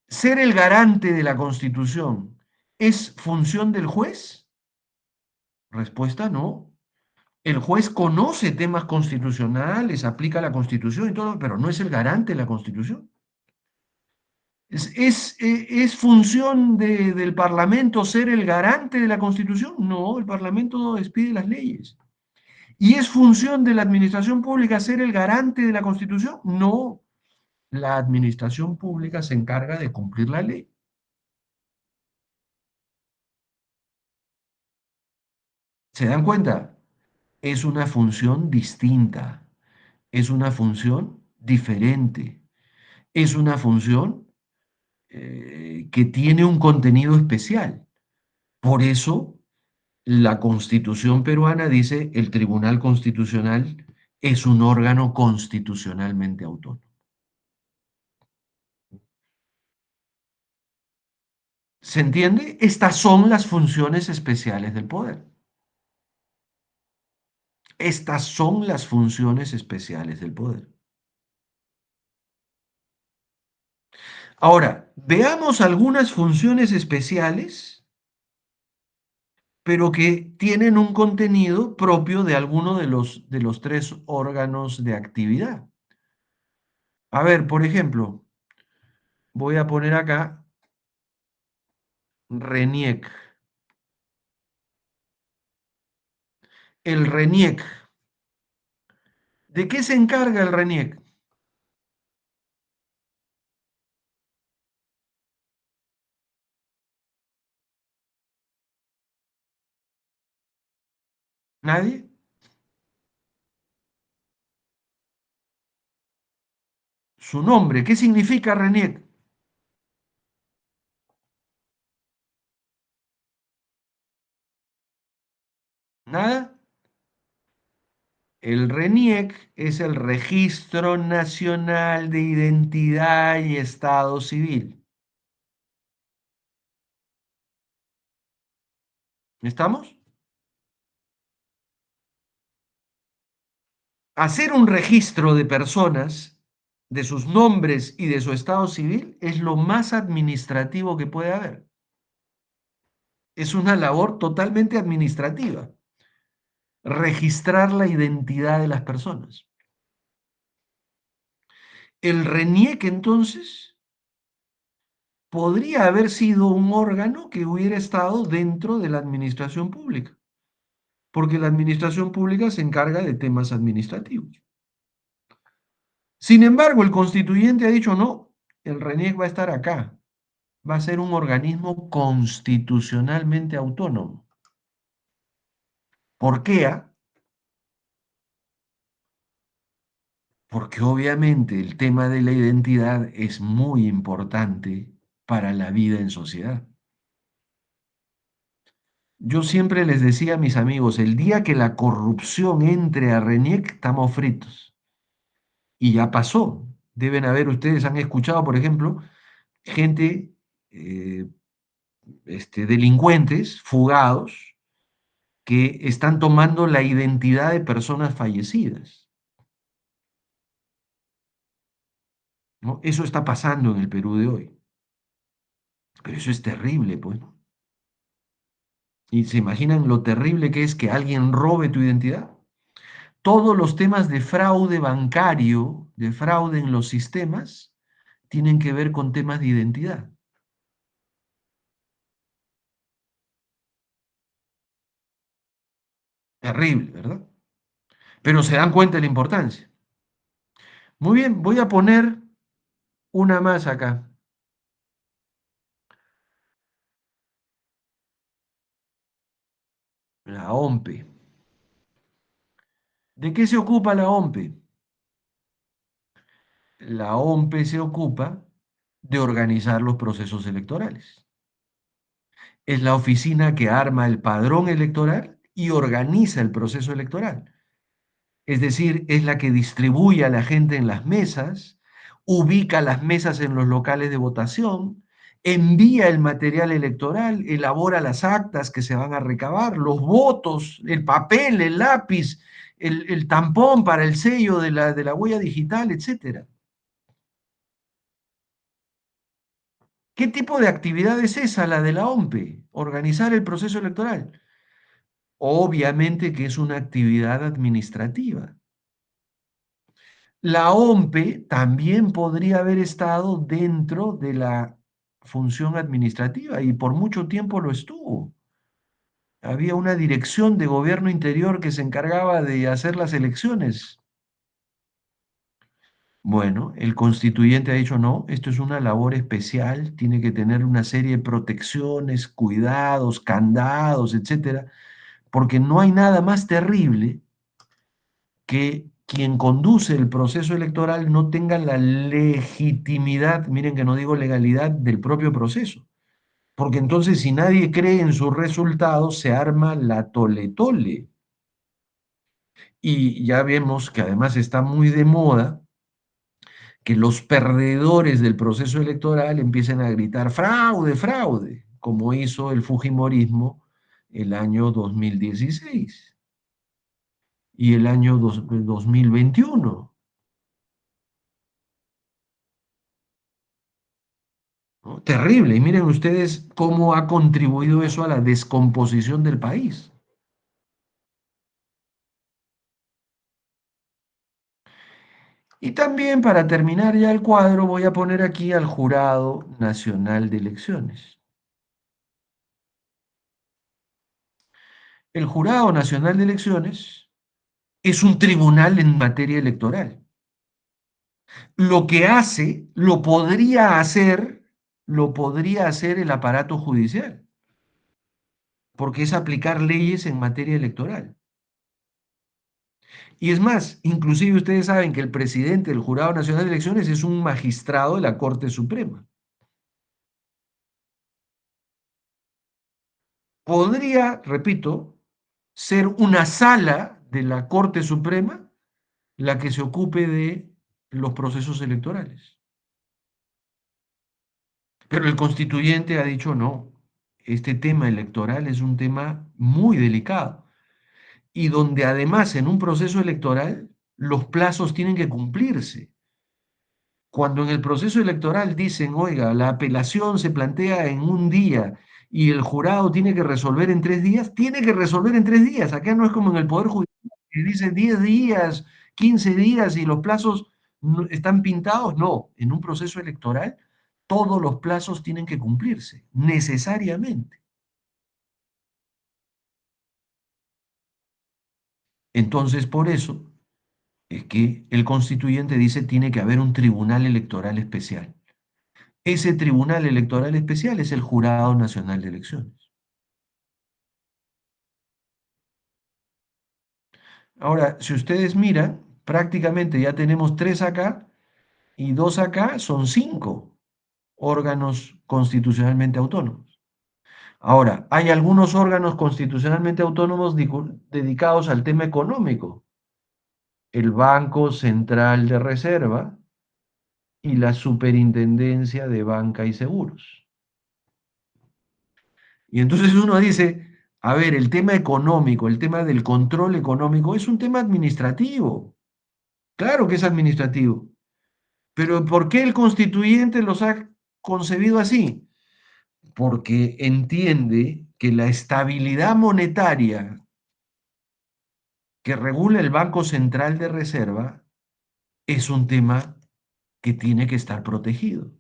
¿ser el garante de la Constitución es función del juez? Respuesta no. El juez conoce temas constitucionales, aplica la Constitución y todo, pero no es el garante de la Constitución. ¿Es función del Parlamento ser el garante de la Constitución? No, el Parlamento expide las leyes. ¿Y es función de la administración pública ser el garante de la Constitución? No, la administración pública se encarga de cumplir la ley. ¿Se dan cuenta? Es una función distinta, es una función diferente, es una función que tiene un contenido especial. Por eso, la Constitución peruana dice el Tribunal Constitucional es un órgano constitucionalmente autónomo. ¿Se entiende? Estas son las funciones especiales del poder. Estas son las funciones especiales del poder. Ahora, veamos algunas funciones especiales, pero que tienen un contenido propio de alguno de los tres órganos de actividad. A ver, por ejemplo, voy a poner acá RENIEC. El RENIEC. ¿De qué se encarga el RENIEC? ¿Nadie? Su nombre. ¿Qué significa RENIEC? ¿Nada? El RENIEC es el Registro Nacional de Identidad y Estado Civil. ¿Estamos? Hacer un registro de personas, de sus nombres y de su estado civil, es lo más administrativo que puede haber. Es una labor totalmente administrativa. Registrar la identidad de las personas. El RENIEC, entonces, podría haber sido un órgano que hubiera estado dentro de la administración pública, porque la administración pública se encarga de temas administrativos. Sin embargo, el constituyente ha dicho no, el RENIEC va a estar acá, va a ser un organismo constitucionalmente autónomo. ¿Por qué? Porque obviamente el tema de la identidad es muy importante para la vida en sociedad. Yo siempre les decía a mis amigos, el día que la corrupción entre a RENIEC, estamos fritos. Y ya pasó. Deben haber, ustedes han escuchado, por ejemplo, gente, eh, delincuentes, fugados, que están tomando la identidad de personas fallecidas, ¿no? Eso está pasando en el Perú de hoy. Pero eso es terrible, pues. ¿Y se imaginan lo terrible que es que alguien robe tu identidad? Todos los temas de fraude bancario, de fraude en los sistemas, tienen que ver con temas de identidad. Terrible, ¿verdad? Pero se dan cuenta de la importancia. Muy bien, voy a poner una más acá, la OMPE. ¿De qué se ocupa la OMPE? La OMPE se ocupa de organizar los procesos electorales. Es la oficina que arma el padrón electoral y organiza el proceso electoral. Es decir, es la que distribuye a la gente en las mesas, ubica las mesas en los locales de votación, envía el material electoral, elabora las actas que se van a recabar, los votos, el papel, el lápiz, el tampón para el sello de la huella digital, etcétera. ¿Qué tipo de actividad es esa, la de la OMPE? Organizar el proceso electoral. Obviamente que es una actividad administrativa. La OMPE también podría haber estado dentro de la función administrativa y por mucho tiempo lo estuvo. Había una dirección de gobierno interior que se encargaba de hacer las elecciones. Bueno, el constituyente ha dicho no, esto es una labor especial, tiene que tener una serie de protecciones, cuidados, candados, etcétera, porque no hay nada más terrible que quien conduce el proceso electoral no tenga la legitimidad, miren que no digo legalidad, del propio proceso. Porque entonces si nadie cree en sus resultados, se arma la tole-tole. Y ya vemos que además está muy de moda que los perdedores del proceso electoral empiecen a gritar fraude, fraude, como hizo el Fujimorismo el año 2016. y el año 2021, ¿no? Terrible. Y miren ustedes cómo ha contribuido eso a la descomposición del país. Y también para terminar ya el cuadro voy a poner aquí al Jurado Nacional de Elecciones. El Jurado Nacional de Elecciones es un tribunal en materia electoral. Lo que hace, lo podría hacer el aparato judicial, porque es aplicar leyes en materia electoral. Y es más, inclusive ustedes saben que el presidente del Jurado Nacional de Elecciones es un magistrado de la Corte Suprema. Podría, repito, ser una sala de la Corte Suprema la que se ocupe de los procesos electorales. Pero el constituyente ha dicho no, este tema electoral es un tema muy delicado y donde además en un proceso electoral los plazos tienen que cumplirse. Cuando en el proceso electoral dicen, oiga, la apelación se plantea en un día y el jurado tiene que resolver en 3 días, tiene que resolver en 3 días. Acá no es como en el Poder Judicial que dice 10 días, 15 días y los plazos están pintados. No, en un proceso electoral todos los plazos tienen que cumplirse, necesariamente. Entonces, por eso es que el constituyente dice tiene que haber un tribunal electoral especial. Ese tribunal electoral especial es el Jurado Nacional de Elecciones. Ahora, si ustedes miran, prácticamente ya tenemos tres acá y dos acá, son cinco órganos constitucionalmente autónomos. Ahora, hay algunos órganos constitucionalmente autónomos dedicados al tema económico, el Banco Central de Reserva y la Superintendencia de Banca y Seguros. Y entonces uno dice, a ver, el tema económico, el tema del control económico es un tema administrativo. Claro que es administrativo, pero ¿por qué el constituyente los ha concebido así? Porque entiende que la estabilidad monetaria que regula el Banco Central de Reserva es un tema que tiene que estar protegido.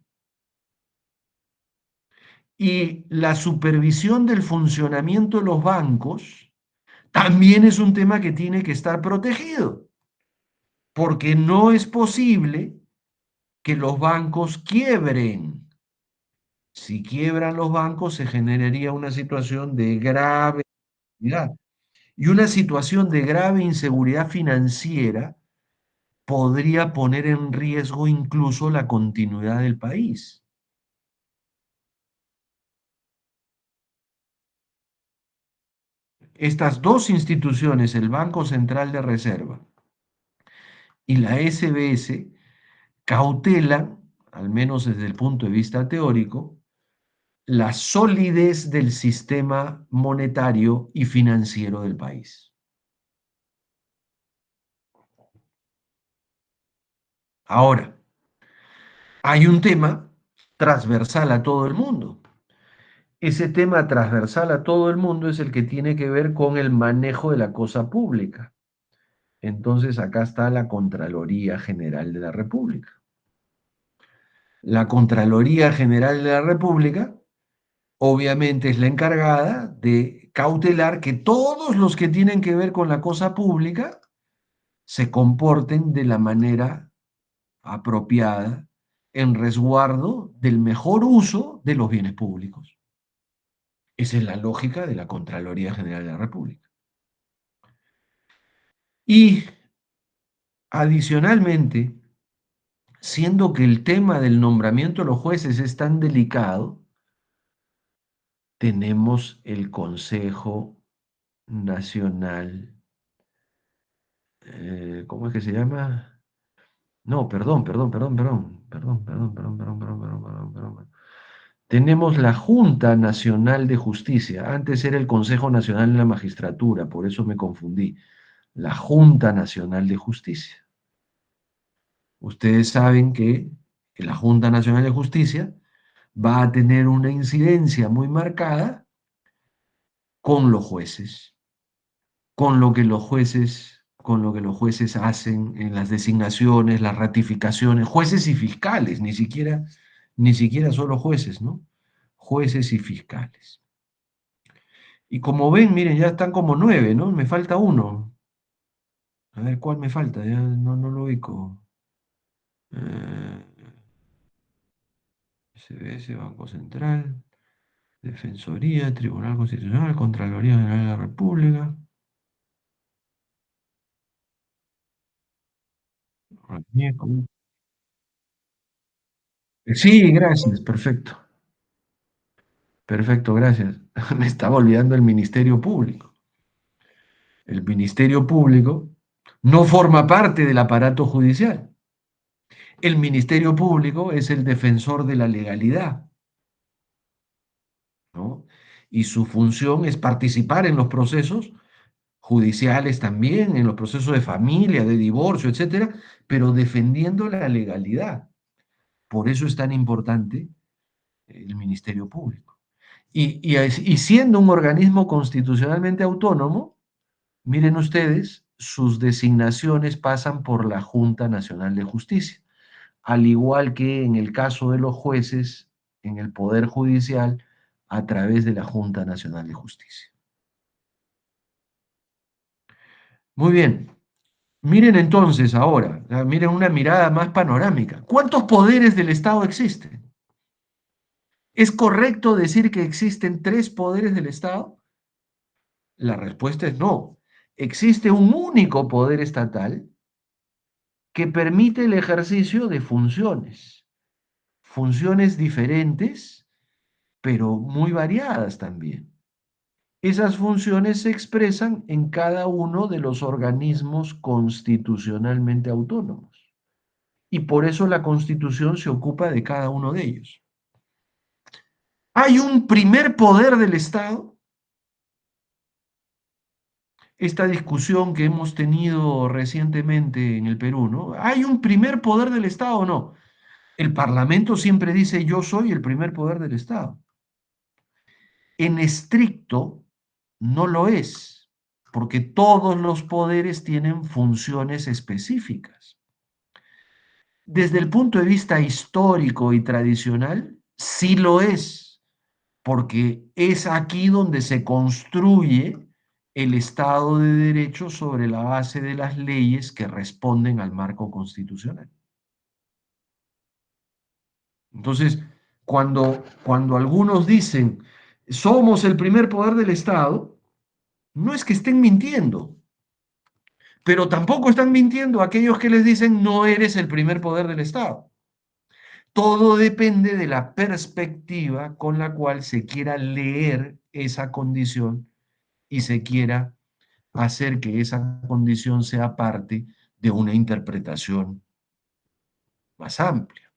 Y la supervisión del funcionamiento de los bancos también es un tema que tiene que estar protegido, porque no es posible que los bancos quiebren. Si quiebran los bancos, se generaría una situación de grave inseguridad. Y una situación de grave inseguridad financiera podría poner en riesgo incluso la continuidad del país. Estas dos instituciones, el Banco Central de Reserva y la SBS, cautelan, al menos desde el punto de vista teórico, la solidez del sistema monetario y financiero del país. Ahora, hay un tema transversal a todo el mundo. Ese tema transversal a todo el mundo es el que tiene que ver con el manejo de la cosa pública. Entonces, acá está la Contraloría General de la República. La Contraloría General de la República, obviamente, es la encargada de cautelar que todos los que tienen que ver con la cosa pública se comporten de la manera apropiada en resguardo del mejor uso de los bienes públicos. Esa es la lógica de la Contraloría General de la República. Y adicionalmente, siendo que el tema del nombramiento de los jueces es tan delicado, tenemos el Consejo Nacional, ¿cómo es que se llama? No, perdón. Tenemos la Junta Nacional de Justicia. Antes era el Consejo Nacional de la Magistratura, por eso me confundí. la Junta Nacional de Justicia. Ustedes saben que la Junta Nacional de Justicia va a tener una incidencia muy marcada con los jueces, con lo que los jueces hacen en las designaciones, las ratificaciones, jueces y fiscales, ni siquiera solo jueces, ¿no? Jueces y fiscales. Y como ven, miren, ya están como 9, ¿no? Me falta uno. A ver, ¿cuál me falta? Ya no lo ubico. Eh, SBS, Banco Central, Defensoría, Tribunal Constitucional, Contraloría General de la República. Sí, gracias, perfecto. Perfecto, gracias. Me estaba olvidando el Ministerio Público. El Ministerio Público no forma parte del aparato judicial. El Ministerio Público es el defensor de la legalidad, ¿no? Y su función es participar en los procesos judiciales también, en los procesos de familia, de divorcio, etcétera, pero defendiendo la legalidad. Por eso es tan importante el Ministerio Público. Y siendo un organismo constitucionalmente autónomo, miren ustedes, sus designaciones pasan por la Junta Nacional de Justicia, al igual que en el caso de los jueces en el Poder Judicial a través de la Junta Nacional de Justicia. Muy bien, miren entonces ahora, miren una mirada más panorámica. ¿Cuántos poderes del Estado existen? ¿Es correcto decir que existen 3 poderes del Estado? La respuesta es no. Existe un único poder estatal que permite el ejercicio de funciones diferentes, pero muy variadas también. Esas funciones se expresan en cada uno de los organismos constitucionalmente autónomos. Y por eso la Constitución se ocupa de cada uno de ellos. Hay un primer poder del Estado. Esta discusión que hemos tenido recientemente en el Perú, ¿no? ¿Hay un primer poder del Estado o no? El Parlamento siempre dice yo soy el primer poder del Estado. En estricto, no lo es, porque todos los poderes tienen funciones específicas. Desde el punto de vista histórico y tradicional, sí lo es, porque es aquí donde se construye el Estado de Derecho sobre la base de las leyes que responden al marco constitucional. Entonces, cuando algunos dicen, somos el primer poder del Estado, no es que estén mintiendo, pero tampoco están mintiendo aquellos que les dicen, no eres el primer poder del Estado. Todo depende de la perspectiva con la cual se quiera leer esa condición y se quiera hacer que esa condición sea parte de una interpretación más amplia.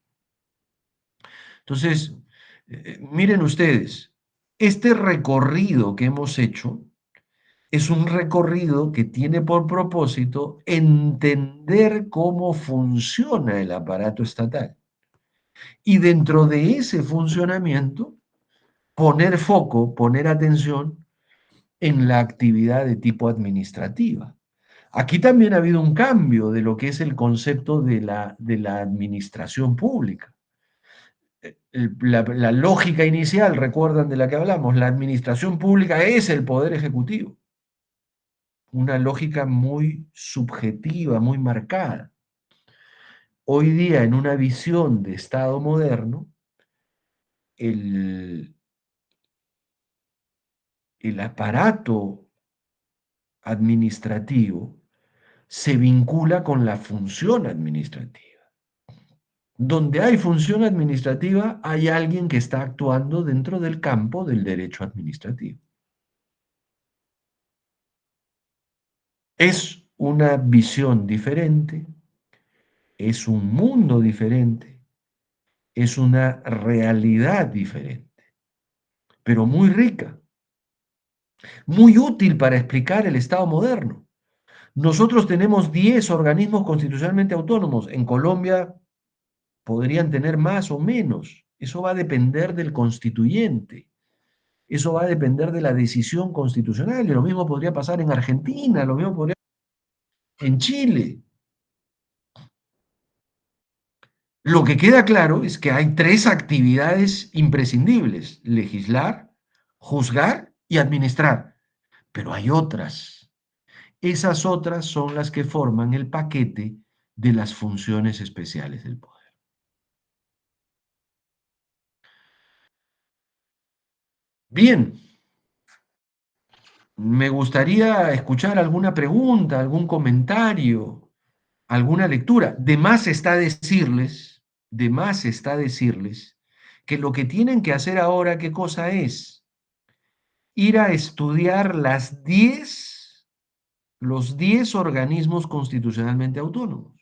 Entonces, miren ustedes, este recorrido que hemos hecho es un recorrido que tiene por propósito entender cómo funciona el aparato estatal y dentro de ese funcionamiento poner foco, poner atención en la actividad de tipo administrativa. Aquí también ha habido un cambio de lo que es el concepto de la administración pública. La lógica inicial, recuerdan de la que hablamos, la administración pública es el poder ejecutivo. Una lógica muy subjetiva, muy marcada. Hoy día, en una visión de Estado moderno, el, el aparato administrativo se vincula con la función administrativa. Donde hay función administrativa, hay alguien que está actuando dentro del campo del derecho administrativo. Es una visión diferente, es un mundo diferente, es una realidad diferente, pero muy rica, muy útil para explicar el Estado moderno. Nosotros tenemos 10 organismos constitucionalmente autónomos. En Colombia podrían tener más o menos. Eso va a depender del constituyente. Eso va a depender de la decisión constitucional. Y lo mismo podría pasar en Argentina, lo mismo podría pasar en Chile. Lo que queda claro es que hay tres actividades imprescindibles: legislar, juzgar y administrar. Pero hay otras. Esas otras son las que forman el paquete de las funciones especiales del poder. Bien, me gustaría escuchar alguna pregunta, algún comentario, alguna lectura. De más está decirles que lo que tienen que hacer ahora, ¿qué cosa es? Ir a estudiar los 10 organismos constitucionalmente autónomos.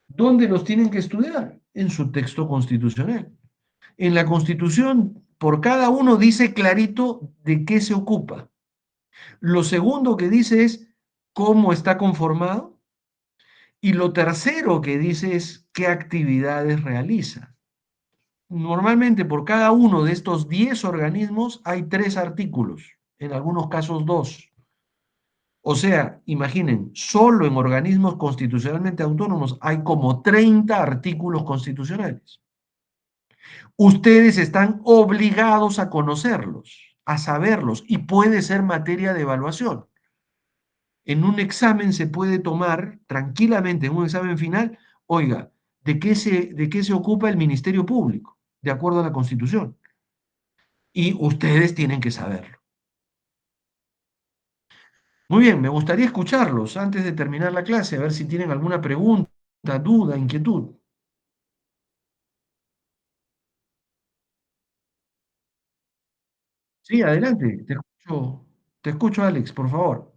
¿Dónde los tienen que estudiar? En su texto constitucional. En la Constitución, por cada uno dice clarito de qué se ocupa. Lo segundo que dice es cómo está conformado. Y lo tercero que dice es qué actividades realiza. Normalmente por cada uno de estos 10 organismos hay 3 artículos, en algunos casos 2. O sea, imaginen, solo en organismos constitucionalmente autónomos hay como 30 artículos constitucionales. Ustedes están obligados a conocerlos, a saberlos, y puede ser materia de evaluación. En un examen se puede tomar tranquilamente, en un examen final, oiga, de qué se ocupa el Ministerio Público, de acuerdo a la Constitución. Y ustedes tienen que saberlo. Muy bien, me gustaría escucharlos antes de terminar la clase, a ver si tienen alguna pregunta, duda, inquietud. Sí, adelante, te escucho, Alex, por favor.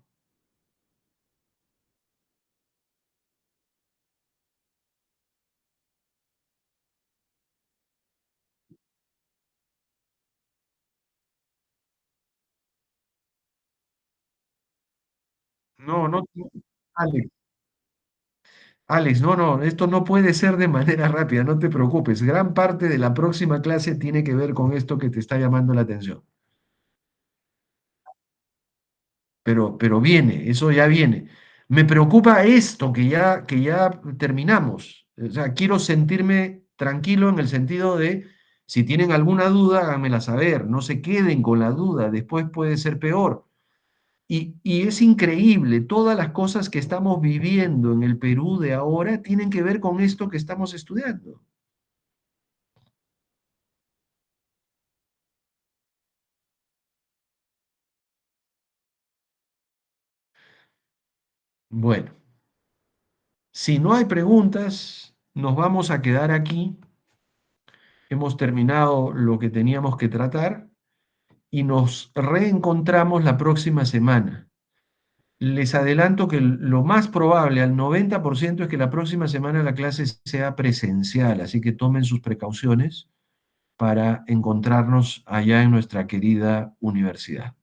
No, no, Alex, Alex, no, no, esto no puede ser de manera rápida, no te preocupes. Gran parte de la próxima clase tiene que ver con esto que te está llamando la atención. Pero viene, eso ya viene. Me preocupa esto que ya terminamos. O sea, quiero sentirme tranquilo en el sentido de, si tienen alguna duda, háganmela saber, no se queden con la duda, después puede ser peor. Y es increíble, todas las cosas que estamos viviendo en el Perú de ahora tienen que ver con esto que estamos estudiando. Bueno, si no hay preguntas, nos vamos a quedar aquí. Hemos terminado lo que teníamos que tratar y nos reencontramos la próxima semana. Les adelanto que lo más probable, al 90%, es que la próxima semana la clase sea presencial, así que tomen sus precauciones para encontrarnos allá en nuestra querida universidad.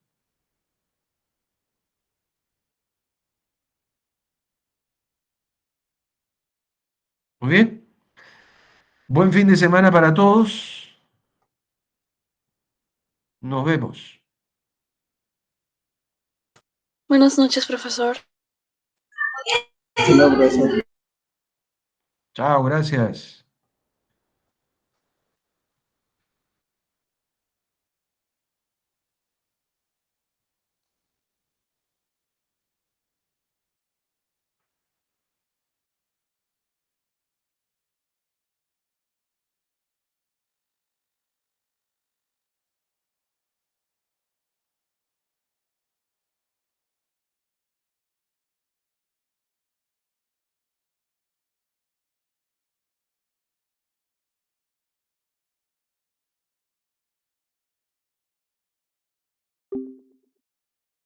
Muy bien, buen fin de semana para todos. Nos vemos. Buenas noches, profesor. Sí, no, profesor. Chao, gracias.